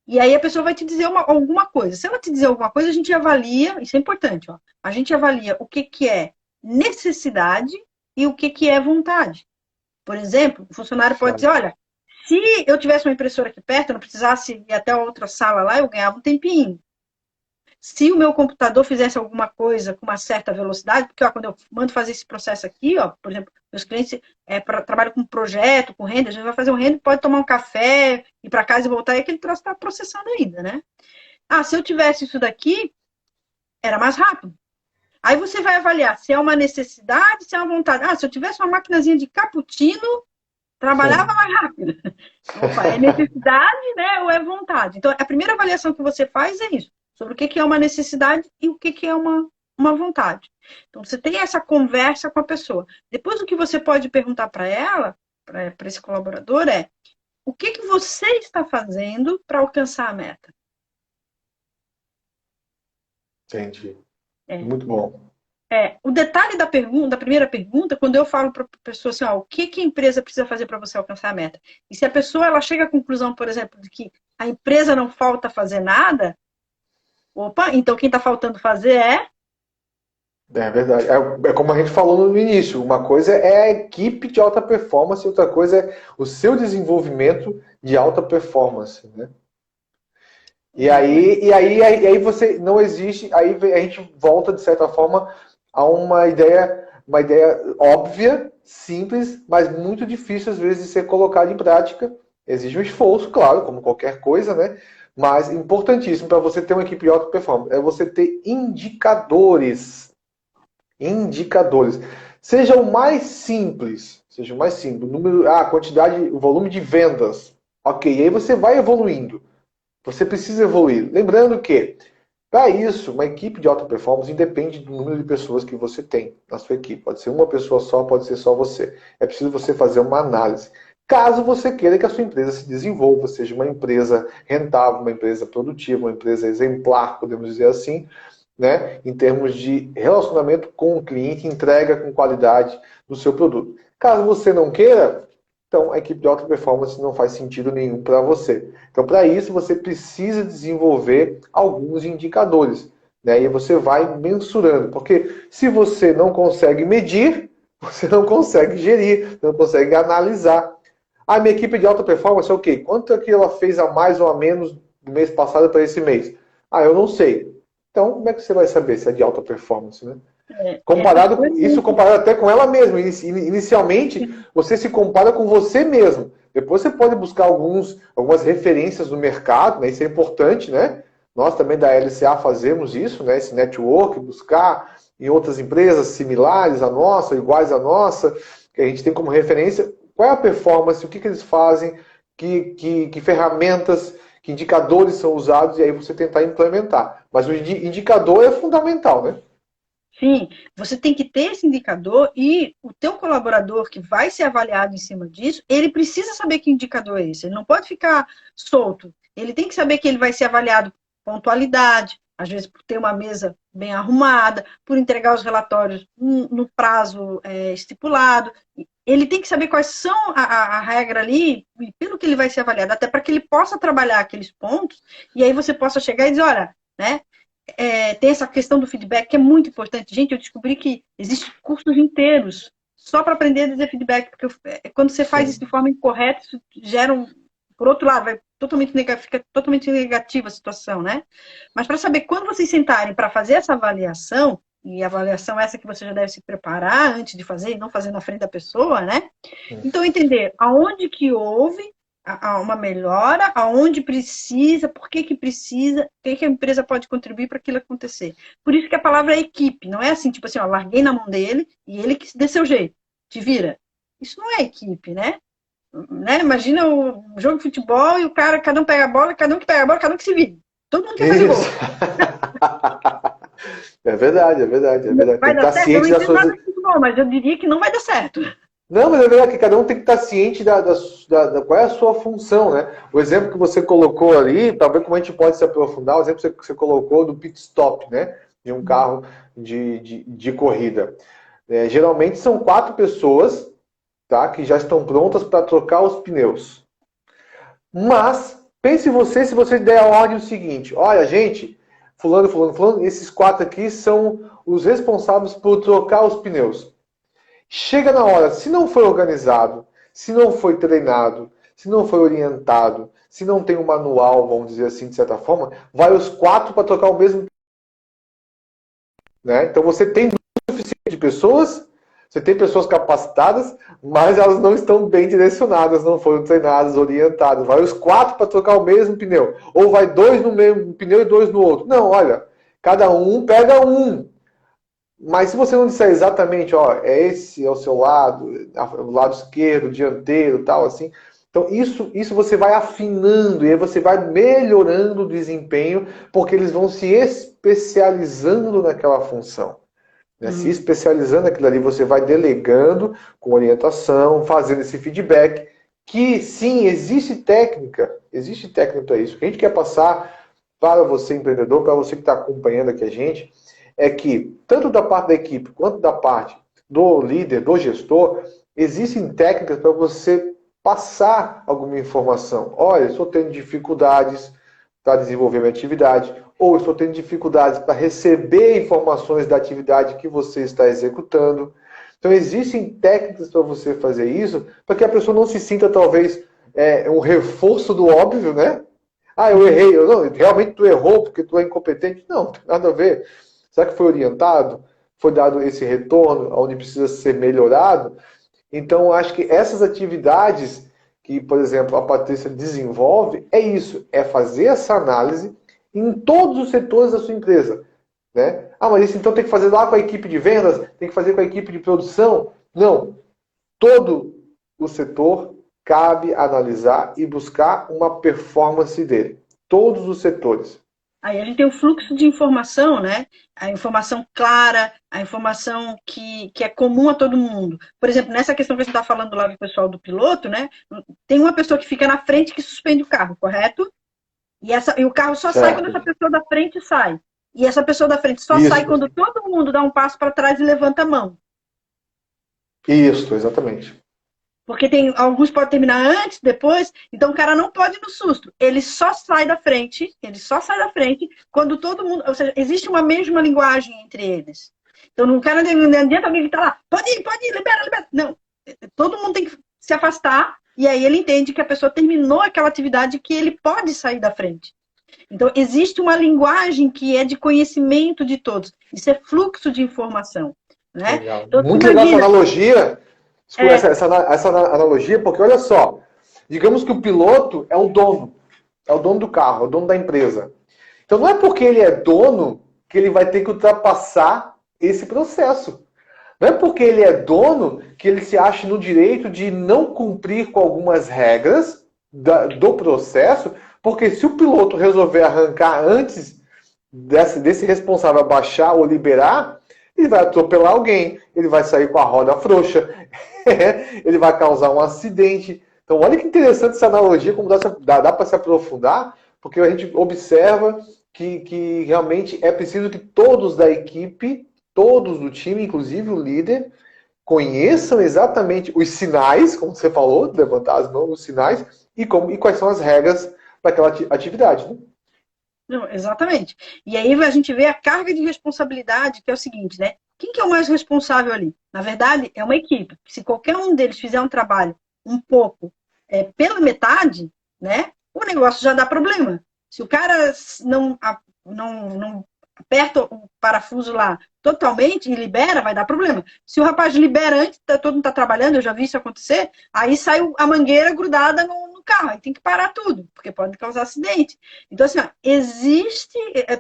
E aí a pessoa vai te dizer alguma coisa. Se ela te dizer alguma coisa, a gente avalia, isso é importante, ó, a gente avalia o que é necessidade e o que é vontade. Por exemplo, o funcionário pode dizer, olha, se eu tivesse uma impressora aqui perto, eu não precisasse ir até a outra sala lá, eu ganhava um tempinho. Se o meu computador fizesse alguma coisa com uma certa velocidade, porque ó, quando eu mando fazer esse processo aqui, ó, por exemplo, meus clientes trabalham com projeto, com renda, a gente vai fazer um renda, pode tomar um café, ir para casa e voltar, e aquele troço está processando ainda, né? Ah, se eu tivesse isso daqui, era mais rápido. Aí você vai avaliar se é uma necessidade, se é uma vontade. Ah, se eu tivesse uma maquinazinha de cappuccino, trabalhava mais rápido. Opa, é necessidade, né, ou é vontade? Então, a primeira avaliação que você faz é isso, sobre o que é uma necessidade e o que é uma uma vontade. Então, você tem essa conversa com a pessoa. Depois, o que você pode perguntar para ela, para esse colaborador, é o que você está fazendo para alcançar a meta? Entendi. É, Muito bom. o detalhe da pergunta, da primeira pergunta, quando eu falo para a pessoa assim, ó, o que a empresa precisa fazer para você alcançar a meta? E se a pessoa ela chega à conclusão, por exemplo, de que a empresa não falta fazer nada, opa, então quem está faltando fazer é. É verdade. É como a gente falou no início, uma coisa é a equipe de alta performance, outra coisa é o seu desenvolvimento de alta performance, né? E aí você não existe, aí a gente volta de certa forma a uma ideia óbvia, simples, mas muito difícil às vezes de ser colocada em prática. Exige um esforço, claro, como qualquer coisa, né? Mas importantíssimo para você ter uma equipe de alta performance é você ter indicadores. Indicadores. Seja o mais simples, seja o mais simples, o número, a quantidade, o volume de vendas. Ok, e aí você vai evoluindo. Você precisa evoluir. Lembrando que, para isso, uma equipe de alta performance independe do número de pessoas que você tem na sua equipe. Pode ser uma pessoa só, pode ser só você. É preciso você fazer uma análise. Caso você queira que a sua empresa se desenvolva, seja uma empresa rentável, uma empresa produtiva, uma empresa exemplar, podemos dizer assim, né, em termos de relacionamento com o cliente, entrega com qualidade do seu produto. Caso você não queira, então a equipe de alta performance não faz sentido nenhum para você. Então, para isso, você precisa desenvolver alguns indicadores. Né, e você vai mensurando. Porque se você não consegue medir, você não consegue gerir, você não consegue analisar. A minha equipe de alta performance é o quê? Quanto é que ela fez a mais ou a menos do mês passado para esse mês? Ah, eu não sei. Então, como é que você vai saber se é de alta performance, né? Essa Comparado, coisa, isso comparado até com ela mesma. Inicialmente, você se compara com você mesmo. Depois você pode buscar algumas referências no mercado, né? Isso é importante, né? Nós também da LCA fazemos isso, né? Esse network, buscar em outras empresas similares à nossa, iguais à nossa, que a gente tem como referência qual é a performance, o que eles fazem, que ferramentas, que indicadores são usados, e aí você tentar implementar. Mas o indicador é fundamental, né? sim, você tem que ter esse indicador e o teu colaborador que vai ser avaliado em cima disso, ele precisa saber que indicador é esse. Ele não pode ficar solto. Ele tem que saber que ele vai ser avaliado por pontualidade, às vezes por ter uma mesa bem arrumada, por entregar os relatórios no prazo estipulado. Ele tem que saber quais são a regra ali, e pelo que ele vai ser avaliado, até para que ele possa trabalhar aqueles pontos, e aí você possa chegar e dizer, olha, né, tem essa questão do feedback que é muito importante. Gente, eu descobri que existem cursos inteiros só para aprender a dizer feedback, porque quando você faz isso de forma incorreta, isso gera por outro lado, fica totalmente negativa a situação, né? Mas para saber quando vocês sentarem para fazer essa avaliação, e avaliação essa que você já deve se preparar antes de fazer, e não fazer na frente da pessoa, né? Então, entender aonde que houve uma melhora, aonde precisa, por que precisa, o que a empresa pode contribuir para aquilo acontecer. Por isso que a palavra é equipe, não é assim, tipo assim, ó, larguei na mão dele e ele que dê seu jeito, te vira. Isso não é equipe, né? Imagina o jogo de futebol e o cara, cada um pega a bola, cada um que pega a bola, cada um que se vira. Todo mundo quer fazer gol. Isso. É verdade, é verdade, é verdade. Tem Vai que dar estar certo? Eu não ciente das entendo suas. nada de futebol, mas eu diria que não vai dar certo. Não, mas é verdade que cada um tem que estar ciente qual é a sua função, né? O exemplo que você colocou ali, talvez como a gente pode se aprofundar, o exemplo que você colocou do pit stop, né? De um carro de corrida. Geralmente são 4 pessoas, tá? Que já estão prontas para trocar os pneus. Mas, pense você se você der a ordem o seguinte: olha, gente, fulano, fulano, fulano, esses 4 aqui são os responsáveis por trocar os pneus. Chega na hora, se não foi organizado, se não foi treinado, se não foi orientado, se não tem um manual, vamos dizer assim, de certa forma, vai os 4 para trocar o mesmo. Né? Então você tem número suficiente de pessoas, você tem pessoas capacitadas, mas elas não estão bem direcionadas, não foram treinadas, orientadas. Vai os 4 para trocar o mesmo pneu. Ou vai 2 no mesmo pneu e 2 no outro. Não, olha, cada um pega um. Mas se você não disser exatamente, ó, esse é o seu lado, o lado esquerdo, dianteiro, tal, assim, Então, isso você vai afinando e aí você vai melhorando o desempenho, porque eles vão se especializando naquela função. Né? Se especializando naquilo ali, você vai delegando com orientação, fazendo esse feedback, que sim, existe técnica para isso. O que a gente quer passar para você, empreendedor, para você que está acompanhando aqui a gente, é que, tanto da parte da equipe, quanto da parte do líder, do gestor, existem técnicas para você passar alguma informação. Olha, estou tendo dificuldades para desenvolver minha atividade, ou estou tendo dificuldades para receber informações da atividade que você está executando. Então, existem técnicas para você fazer isso, para que a pessoa não se sinta, talvez, um reforço do óbvio, né? Ah, eu errei. Não, realmente tu errou porque tu é incompetente. Não, não tem nada a ver. Será que foi orientado? Foi dado esse retorno onde precisa ser melhorado? Então, eu acho que essas atividades que, por exemplo, a Patrícia desenvolve, é isso, é fazer essa análise em todos os setores da sua empresa. Né? Ah, mas isso então tem que fazer lá com a equipe de vendas, tem que fazer com a equipe de produção? Não. Todo o setor cabe analisar e buscar uma performance dele. Todos os setores. Aí a gente tem o fluxo de informação, né? A informação clara, a informação que é comum a todo mundo. Por exemplo, nessa questão que a gente está falando lá do pessoal do piloto, né? Tem uma pessoa que fica na frente que suspende o carro, correto? E o carro só sai quando essa pessoa da frente sai. E essa pessoa da frente só sai quando todo mundo dá um passo para trás e levanta a mão. Isso, exatamente. Porque tem alguns podem terminar antes, depois, então o cara não pode ir no susto. Ele só sai da frente quando todo mundo. Ou seja, existe uma mesma linguagem entre eles. Então não cara não adianta alguém que está lá, pode ir, libera. Não. Todo mundo tem que se afastar, e aí ele entende que a pessoa terminou aquela atividade que ele pode sair da frente. Então, existe uma linguagem que é de conhecimento de todos. Isso é fluxo de informação. Né? Legal. Então, muito legal essa analogia. Essa analogia, porque olha só, digamos que o piloto é o dono do carro, é o dono da empresa. Então não é porque ele é dono que ele vai ter que ultrapassar esse processo. Não é porque ele é dono que ele se acha no direito de não cumprir com algumas regras do processo, porque se o piloto resolver arrancar antes desse responsável abaixar ou liberar, ele vai atropelar alguém, ele vai sair com a roda frouxa, ele vai causar um acidente. Então, olha que interessante essa analogia, como dá para se aprofundar, porque a gente observa que realmente é preciso que todos da equipe, todos do time, inclusive o líder, conheçam exatamente os sinais, como você falou, levantar as mãos, os sinais, e quais são as regras para aquela atividade. Né? Não, exatamente. E aí a gente vê a carga de responsabilidade, que é o seguinte, né? Quem que é o mais responsável ali? Na verdade, é uma equipe. Se qualquer um deles fizer um trabalho um pouco pela metade, né? O negócio já dá problema. Se o cara não aperta o parafuso lá totalmente e libera, vai dar problema. Se o rapaz libera antes, todo mundo está trabalhando, eu já vi isso acontecer, aí sai a mangueira grudada no carro, aí tem que parar tudo, porque pode causar acidente. Então, assim, ó,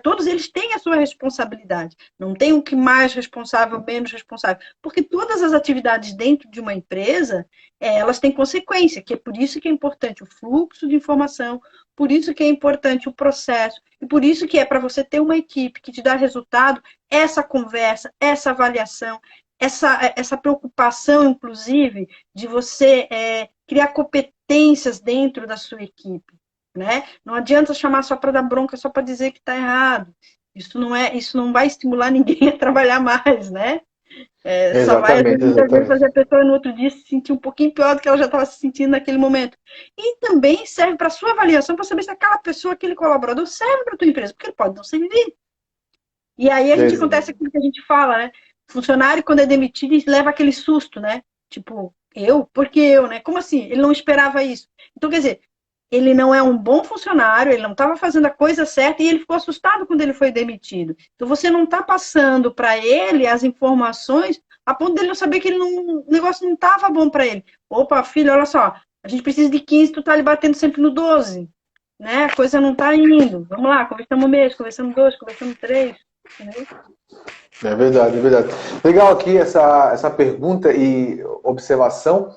todos eles têm a sua responsabilidade. Não tem um que mais responsável, menos responsável. Porque todas as atividades dentro de uma empresa, elas têm consequência, que é por isso que é importante o fluxo de informação, por isso que é importante o processo, e por isso que é para você ter uma equipe que te dá resultado, essa conversa, essa avaliação, essa preocupação, inclusive, de você criar competências dentro da sua equipe. Né? Não adianta chamar só para dar bronca, só para dizer que está errado. Isso não vai estimular ninguém a trabalhar mais, né? Só vai, muitas vezes, fazer a pessoa no outro dia se sentir um pouquinho pior do que ela já estava se sentindo naquele momento. E também serve para a sua avaliação, para saber se aquela pessoa, aquele colaborador, serve para a tua empresa, porque ele pode não servir. E aí acontece aquilo que a gente fala, né? Funcionário, quando é demitido, leva aquele susto, né? Tipo, por que eu, né? Como assim? Ele não esperava isso. Então, quer dizer, ele não é um bom funcionário, ele não estava fazendo a coisa certa e ele ficou assustado quando ele foi demitido. Então, você não está passando para ele as informações a ponto dele não saber que o negócio não estava bom para ele. Opa, filho, olha só, a gente precisa de 15, tu tá ali batendo sempre no 12. Né? A coisa não está indo. Vamos lá, conversamos um mês, conversamos 2, conversamos 3. Entendeu? É verdade, é verdade. Legal aqui essa pergunta e observação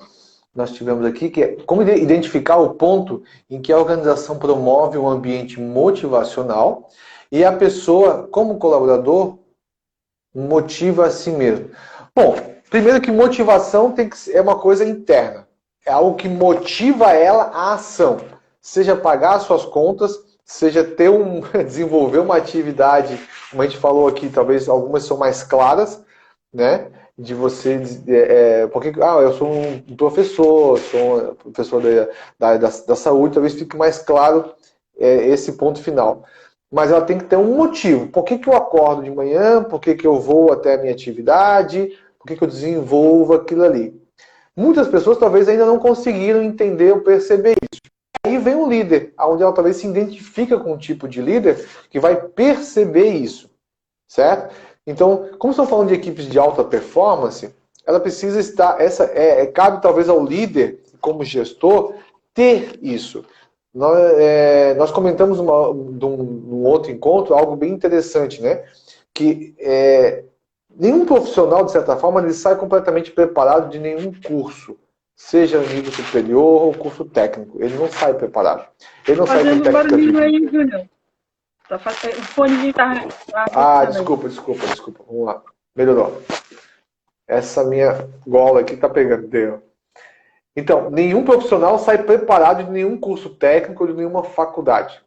nós tivemos aqui, que é como identificar o ponto em que a organização promove um ambiente motivacional e a pessoa, como colaborador, motiva a si mesmo. Bom, primeiro que motivação é uma coisa interna. É algo que motiva ela à ação. Seja pagar suas contas, seja desenvolver uma atividade, como a gente falou aqui, talvez algumas são mais claras, né? De você, porque eu sou um professor, sou um professor da área da saúde, talvez fique mais claro esse ponto final. Mas ela tem que ter um motivo. Por que eu acordo de manhã? Por que eu vou até a minha atividade? Por que eu desenvolvo aquilo ali? Muitas pessoas talvez ainda não conseguiram entender ou perceber isso. Aí vem o líder, onde ela talvez se identifica com um tipo de líder que vai perceber isso, certo? Então, como estamos falando de equipes de alta performance, ela precisa estar, cabe talvez ao líder, como gestor, ter isso. Nós comentamos num outro encontro algo bem interessante, né? Que nenhum profissional, de certa forma, ele sai completamente preparado de nenhum curso, seja nível superior ou curso técnico. Ele não sai preparado. Ele não sai com técnica barulhinho aí, Júnior. O fone tá... desculpa. Vamos lá. Melhorou. Essa minha gola aqui tá pegando. Deu. Então, nenhum profissional sai preparado de nenhum curso técnico ou de nenhuma faculdade.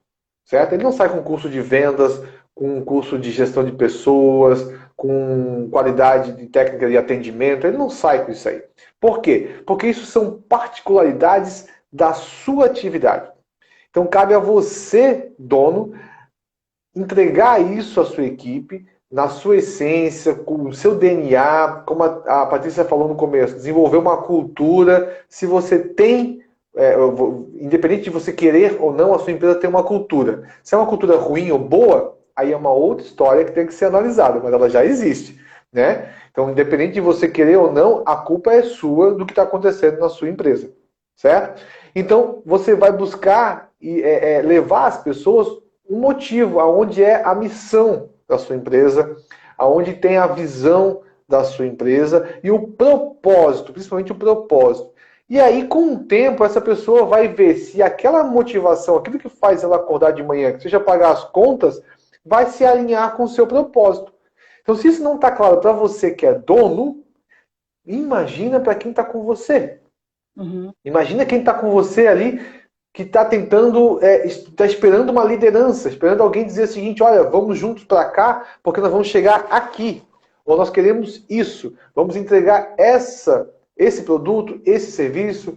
Certo? Ele não sai com curso de vendas, com um curso de gestão de pessoas, com qualidade de técnica de atendimento. Ele não sai com isso aí. Por quê? Porque isso são particularidades da sua atividade. Então, cabe a você, dono, entregar isso à sua equipe, na sua essência, com o seu DNA, como a Patrícia falou no começo, desenvolver uma cultura. Se você tem, independente de você querer ou não, a sua empresa tem uma cultura. Se é uma cultura ruim ou boa, aí é uma outra história que tem que ser analisada, mas ela já existe, né? Então, independente de você querer ou não, a culpa é sua do que está acontecendo na sua empresa, certo? Então, você vai buscar levar as pessoas um motivo, aonde é a missão da sua empresa, aonde tem a visão da sua empresa e o propósito, principalmente o propósito. E aí, com o tempo, essa pessoa vai ver se aquela motivação, aquilo que faz ela acordar de manhã, que seja pagar as contas, vai se alinhar com o seu propósito. Então, se isso não está claro para você que é dono, imagina para quem está com você. Uhum. Imagina quem está com você ali, que está tentando, está esperando uma liderança, esperando alguém dizer o seguinte: olha, vamos juntos para cá, porque nós vamos chegar aqui. Ou nós queremos isso, vamos entregar esse produto, esse serviço.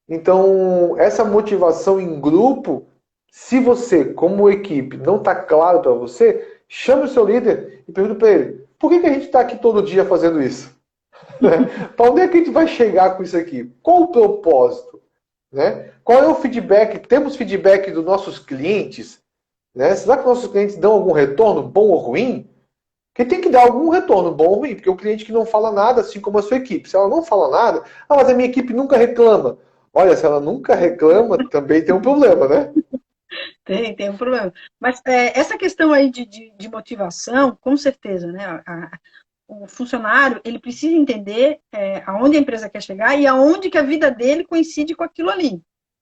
Então, essa motivação em grupo, se você, como equipe, não está claro para você, chame o seu líder e pergunte para ele: por que a gente está aqui todo dia fazendo isso? Para onde é que a gente vai chegar com isso aqui? Qual o propósito? Né? Qual é o feedback? Temos feedback dos nossos clientes? Né? Será que nossos clientes dão algum retorno, bom ou ruim? Porque tem que dar algum retorno, bom ou ruim, porque o cliente que não fala nada, assim como a sua equipe. Se ela não fala nada, mas a minha equipe nunca reclama. Olha, se ela nunca reclama, também tem um problema, né? Tem um problema. Mas essa questão aí de motivação, com certeza, né? O funcionário, ele precisa entender aonde a empresa quer chegar e aonde que a vida dele coincide com aquilo ali,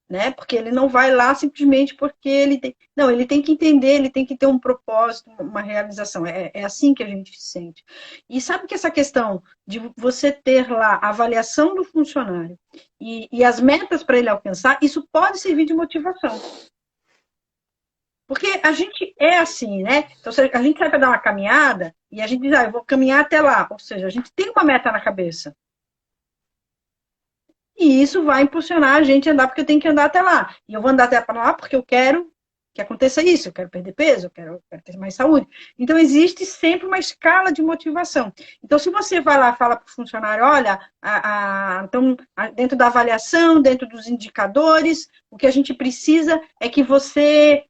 né? Porque ele não vai lá simplesmente porque ele tem... Não, ele tem que entender, ele tem que ter um propósito, uma realização. É assim que a gente se sente. E sabe que essa questão de você ter lá a avaliação do funcionário e as metas para ele alcançar, isso pode servir de motivação. Porque a gente é assim, né? Então, a gente sai para dar uma caminhada e a gente diz, eu vou caminhar até lá. Ou seja, a gente tem uma meta na cabeça. E isso vai impulsionar a gente a andar, porque eu tenho que andar até lá. E eu vou andar até lá porque eu quero que aconteça isso. Eu quero perder peso, eu quero ter mais saúde. Então, existe sempre uma escala de motivação. Então, se você vai lá e fala para o funcionário, olha, então, dentro da avaliação, dentro dos indicadores, o que a gente precisa é que você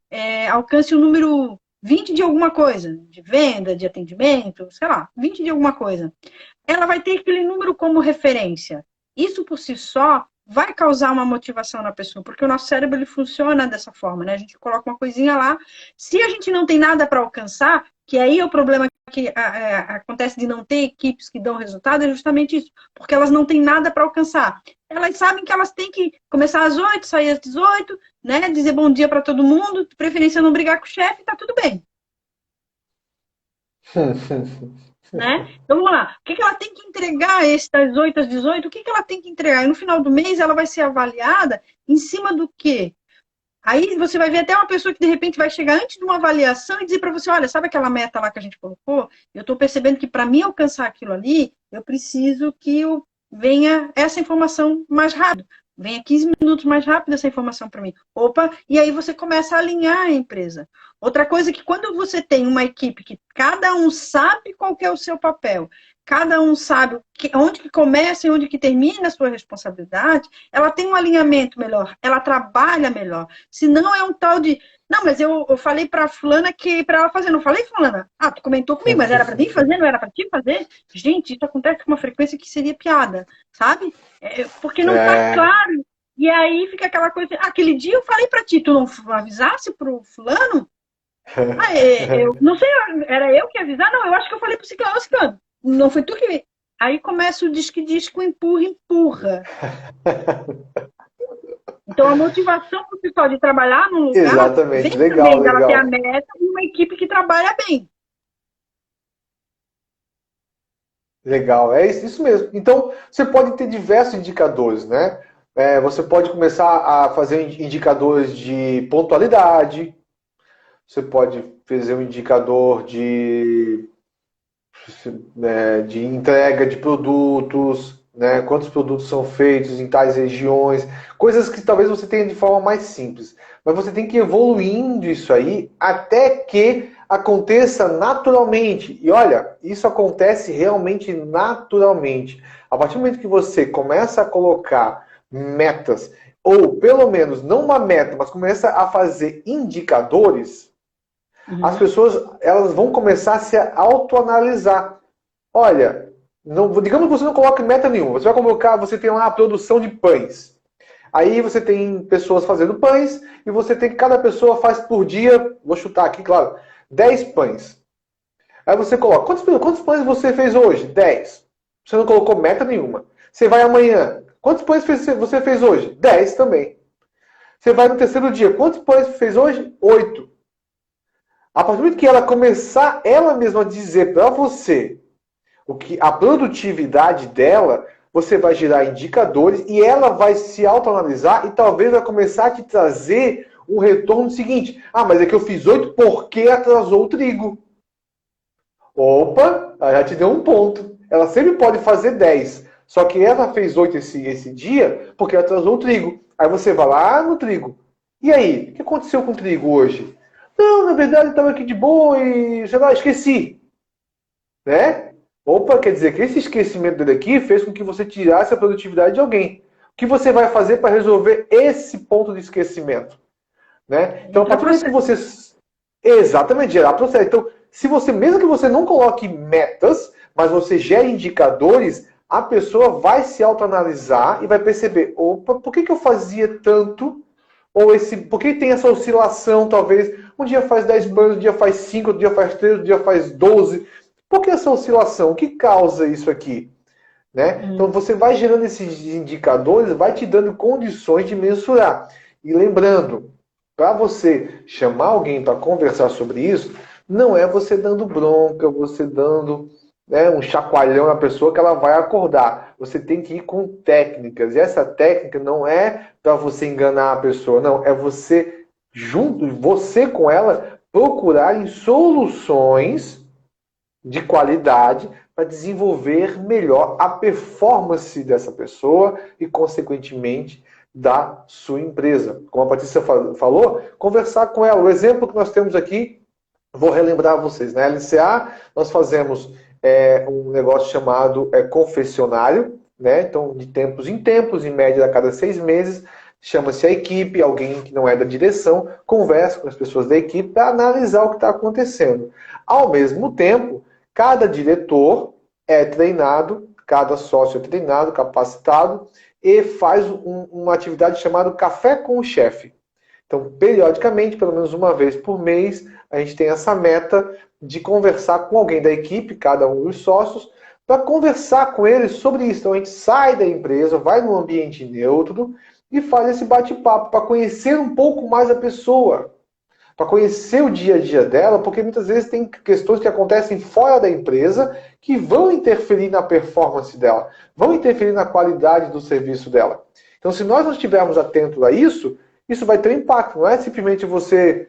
alcance o número 20 de alguma coisa, de venda, de atendimento, sei lá, 20 de alguma coisa. Ela vai ter aquele número como referência. Isso por si só vai causar uma motivação na pessoa, porque o nosso cérebro ele funciona dessa forma, né? A gente coloca uma coisinha lá. Se a gente não tem nada para alcançar, que aí é o problema que acontece de não ter equipes que dão resultado, é justamente isso, porque elas não têm nada para alcançar. Elas sabem que elas têm que começar às 8, sair às 18, né, dizer bom dia para todo mundo, de preferência não brigar com o chefe, tá tudo bem. Né? Então vamos lá, o que ela tem que entregar das 8 às 18? O que ela tem que entregar? E no final do mês ela vai ser avaliada em cima do quê? Aí você vai ver até uma pessoa que de repente vai chegar antes de uma avaliação e dizer para você, olha, sabe aquela meta lá que a gente colocou? Eu estou percebendo que para mim alcançar aquilo ali, eu preciso que venha essa informação mais rápido. Venha 15 minutos mais rápido essa informação para mim. Opa, e aí você começa a alinhar a empresa. Outra coisa é que quando você tem uma equipe que cada um sabe qual que é o seu papel, cada um sabe onde que começa e onde que termina a sua responsabilidade, ela tem um alinhamento melhor, ela trabalha melhor. Se não é um tal de, não, mas eu falei para fulana que para ela fazer, não falei, fulana? Ah, tu comentou comigo, mas era para mim fazer, não era para ti fazer? Gente, isso acontece com uma frequência que seria piada, sabe? Porque não está claro. E aí fica aquela coisa, aquele dia eu falei para ti, tu não avisasse pro fulano? Eu não sei, era eu que ia avisar? Não, eu acho que eu falei pro ciclano. Não foi tu que... Aí começa o disco, empurra, empurra. Então a motivação pro pessoal de trabalhar num lugar... Exatamente, legal. Ela tem a meta e uma equipe que trabalha bem. Legal, é isso mesmo. Então, você pode ter diversos indicadores, né? Você pode começar a fazer indicadores de pontualidade, você pode fazer um indicador de entrega de produtos, né? Quantos produtos são feitos em tais regiões, coisas que talvez você tenha de forma mais simples. Mas você tem que ir evoluindo isso aí até que aconteça naturalmente. E olha, isso acontece realmente naturalmente. A partir do momento que você começa a colocar metas, ou pelo menos não uma meta, mas começa a fazer indicadores, as pessoas elas vão começar a se autoanalisar. Olha, digamos que você não coloque meta nenhuma. Você vai colocar, você tem lá a produção de pães. Aí você tem pessoas fazendo pães e você tem que cada pessoa faz por dia, vou chutar aqui, claro, 10 pães. Aí você coloca, quantos pães você fez hoje? 10. Você não colocou meta nenhuma. Você vai amanhã, quantos pães você fez hoje? 10 também. Você vai no terceiro dia, quantos pães você fez hoje? 8. A partir do momento que ela começar ela mesma a dizer para você a produtividade dela, você vai gerar indicadores e ela vai se autoanalisar e talvez vai começar a te trazer um retorno seguinte. Ah, mas é que eu fiz 8 porque atrasou o trigo. Opa, ela já te deu um ponto. Ela sempre pode fazer 10. Só que ela fez 8 esse dia porque atrasou o trigo. Aí você vai lá no trigo. E aí, o que aconteceu com o trigo hoje? Não, na verdade estava aqui de boa e, sei lá, esqueci. Né? Opa, quer dizer que esse esquecimento dele aqui fez com que você tirasse a produtividade de alguém. O que você vai fazer para resolver esse ponto de esquecimento? Né? Então, a partir do momento que você... Exatamente, gerar processo. Então, se você, mesmo que você não coloque metas, mas você gere indicadores, a pessoa vai se autoanalisar e vai perceber, opa, por que eu fazia tanto? Ou por que tem essa oscilação, talvez? Um dia faz 10 banhos, um dia faz 5, outro dia faz 3, outro dia faz 12. Por que essa oscilação? O que causa isso aqui? Né? Então você vai gerando esses indicadores, vai te dando condições de mensurar. E lembrando, para você chamar alguém para conversar sobre isso, não é você dando bronca, você dando um chacoalhão na pessoa que ela vai acordar. Você tem que ir com técnicas. E essa técnica não é para você enganar a pessoa, não. É você, você com ela, procurarem soluções de qualidade para desenvolver melhor a performance dessa pessoa e, consequentemente, da sua empresa. Como a Patrícia falou, conversar com ela. O exemplo que nós temos aqui, vou relembrar vocês. Na LCA, nós fazemos um negócio chamado confessionário, né? Então, de tempos em tempos, em média a cada 6 meses, chama-se a equipe, alguém que não é da direção, conversa com as pessoas da equipe para analisar o que está acontecendo. Ao mesmo tempo, cada diretor é treinado, cada sócio é treinado, capacitado, e faz uma atividade chamada Café com o Chefe. Então, periodicamente, pelo menos uma vez por mês, a gente tem essa meta de conversar com alguém da equipe, cada um dos sócios, para conversar com eles sobre isso. Então a gente sai da empresa, vai num ambiente neutro e faz esse bate-papo para conhecer um pouco mais a pessoa, para conhecer o dia a dia dela, porque muitas vezes tem questões que acontecem fora da empresa que vão interferir na performance dela, vão interferir na qualidade do serviço dela. Então, se nós não estivermos atentos a isso, isso vai ter impacto. Não é simplesmente você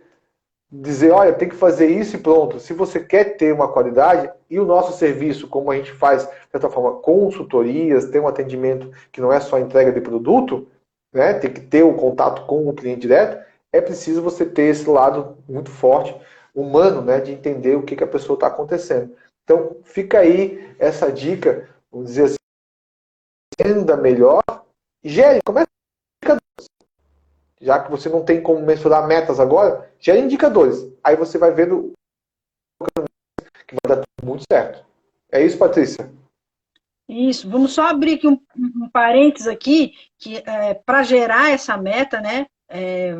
dizer, olha, tem que fazer isso e pronto. Se você quer ter uma qualidade, e o nosso serviço, como a gente faz, de certa forma, consultorias, tem um atendimento que não é só entrega de produto, né, tem que ter o contato com o cliente direto, é preciso você ter esse lado muito forte, humano, né, de entender o que a pessoa está acontecendo. Então, fica aí essa dica, vamos dizer assim, ainda melhor. Gere, começa com indicadores. Já que você não tem como mensurar metas agora, gere indicadores. Aí você vai vendo que vai dar tudo muito certo. É isso, Patrícia? Isso. Vamos só abrir aqui um parênteses aqui, que para gerar essa meta, né?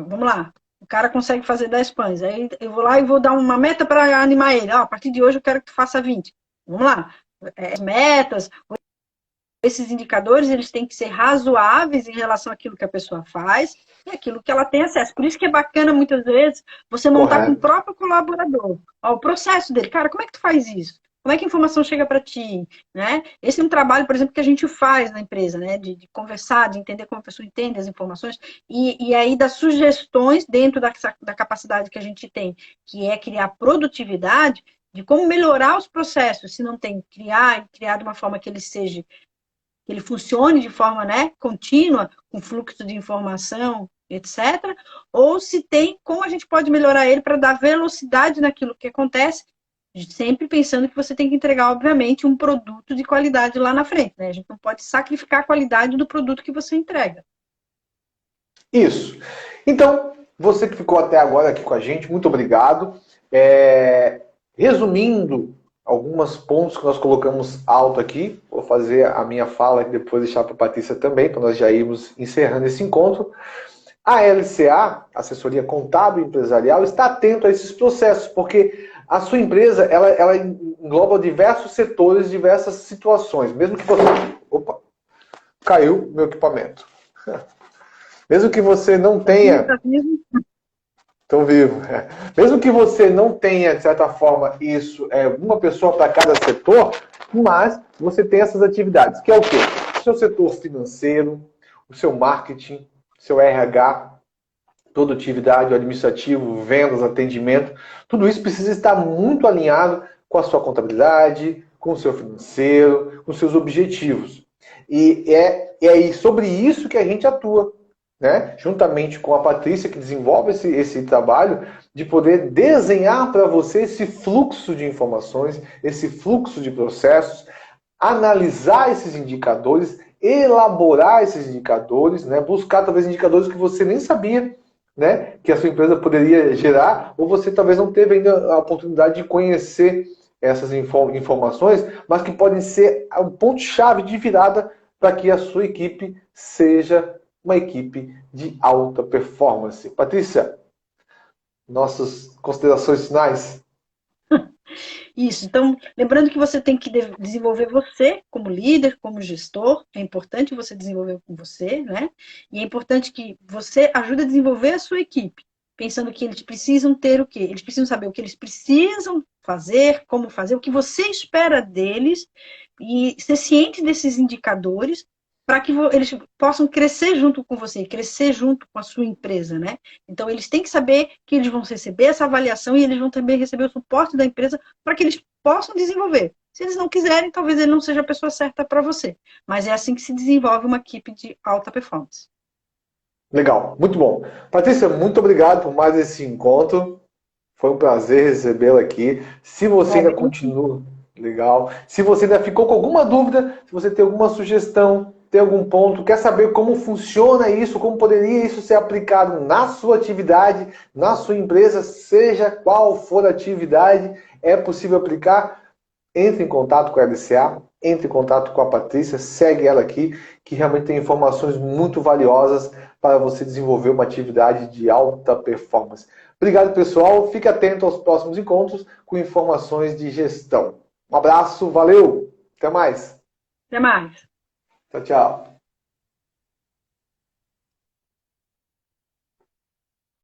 Vamos lá. O cara consegue fazer 10 pães. Aí eu vou lá e vou dar uma meta para animar ele. A partir de hoje eu quero que tu faça 20. Vamos lá. Metas, esses indicadores, eles têm que ser razoáveis em relação àquilo que a pessoa faz e aquilo que ela tem acesso. Por isso que é bacana, muitas vezes, você montar com o próprio colaborador. O processo dele. Cara, como é que tu faz isso? Como é que a informação chega para ti? Né? Esse é um trabalho, por exemplo, que a gente faz na empresa, né? De conversar, de entender como a pessoa entende as informações e aí das sugestões dentro da capacidade que a gente tem, que é criar produtividade, de como melhorar os processos, se não tem, criar de uma forma que ele seja, que ele funcione de forma, né, contínua, com fluxo de informação, etc. Ou se tem como a gente pode melhorar ele para dar velocidade naquilo que acontece, sempre pensando que você tem que entregar, obviamente, um produto de qualidade lá na frente. Né? A gente não pode sacrificar a qualidade do produto que você entrega. Isso. Então, você que ficou até agora aqui com a gente, muito obrigado. Resumindo alguns pontos que nós colocamos alto aqui, vou fazer a minha fala e depois deixar para a Patrícia também, para nós já irmos encerrando esse encontro. A LCA, Assessoria Contábil Empresarial, está atento a esses processos, porque a sua empresa ela engloba diversos setores, diversas situações. Mesmo que você... Opa! Caiu meu equipamento. Mesmo que você não tenha... Estou vivo. Mesmo que você não tenha, de certa forma, isso, uma pessoa para cada setor, mas você tem essas atividades, que é o quê? O seu setor financeiro, o seu marketing, seu RH, produtividade, administrativo, vendas, atendimento, tudo isso precisa estar muito alinhado com a sua contabilidade, com o seu financeiro, com os seus objetivos. E é sobre isso que a gente atua, né? Juntamente com a Patrícia, que desenvolve esse trabalho, de poder desenhar para você esse fluxo de informações, esse fluxo de processos, analisar esses indicadores, elaborar esses indicadores, né? Buscar talvez indicadores que você nem sabia, né, que a sua empresa poderia gerar, ou você talvez não teve ainda a oportunidade de conhecer essas informações, mas que podem ser um ponto-chave de virada para que a sua equipe seja uma equipe de alta performance. Patrícia, nossas considerações finais? Isso. Então, lembrando que você tem que desenvolver você como líder, como gestor. É importante você desenvolver com você, né? E é importante que você ajude a desenvolver a sua equipe, pensando que eles precisam ter o quê? Eles precisam saber o que eles precisam fazer, como fazer, o que você espera deles e ser ciente desses indicadores para que eles possam crescer junto com você, crescer junto com a sua empresa, né? Então, eles têm que saber que eles vão receber essa avaliação e eles vão também receber o suporte da empresa para que eles possam desenvolver. Se eles não quiserem, talvez ele não seja a pessoa certa para você. Mas é assim que se desenvolve uma equipe de alta performance. Legal, muito bom. Patrícia, muito obrigado por mais esse encontro. Foi um prazer recebê-la aqui. Se você ainda continua... Legal. Se você ainda ficou com alguma dúvida, se você tem alguma sugestão, tem algum ponto, quer saber como funciona isso, como poderia isso ser aplicado na sua atividade, na sua empresa, seja qual for a atividade, é possível aplicar, entre em contato com a LCA, entre em contato com a Patrícia, segue ela aqui, que realmente tem informações muito valiosas para você desenvolver uma atividade de alta performance. Obrigado, pessoal. Fique atento aos próximos encontros com informações de gestão. Um abraço, valeu. Até mais. Até mais. Tchau, tchau.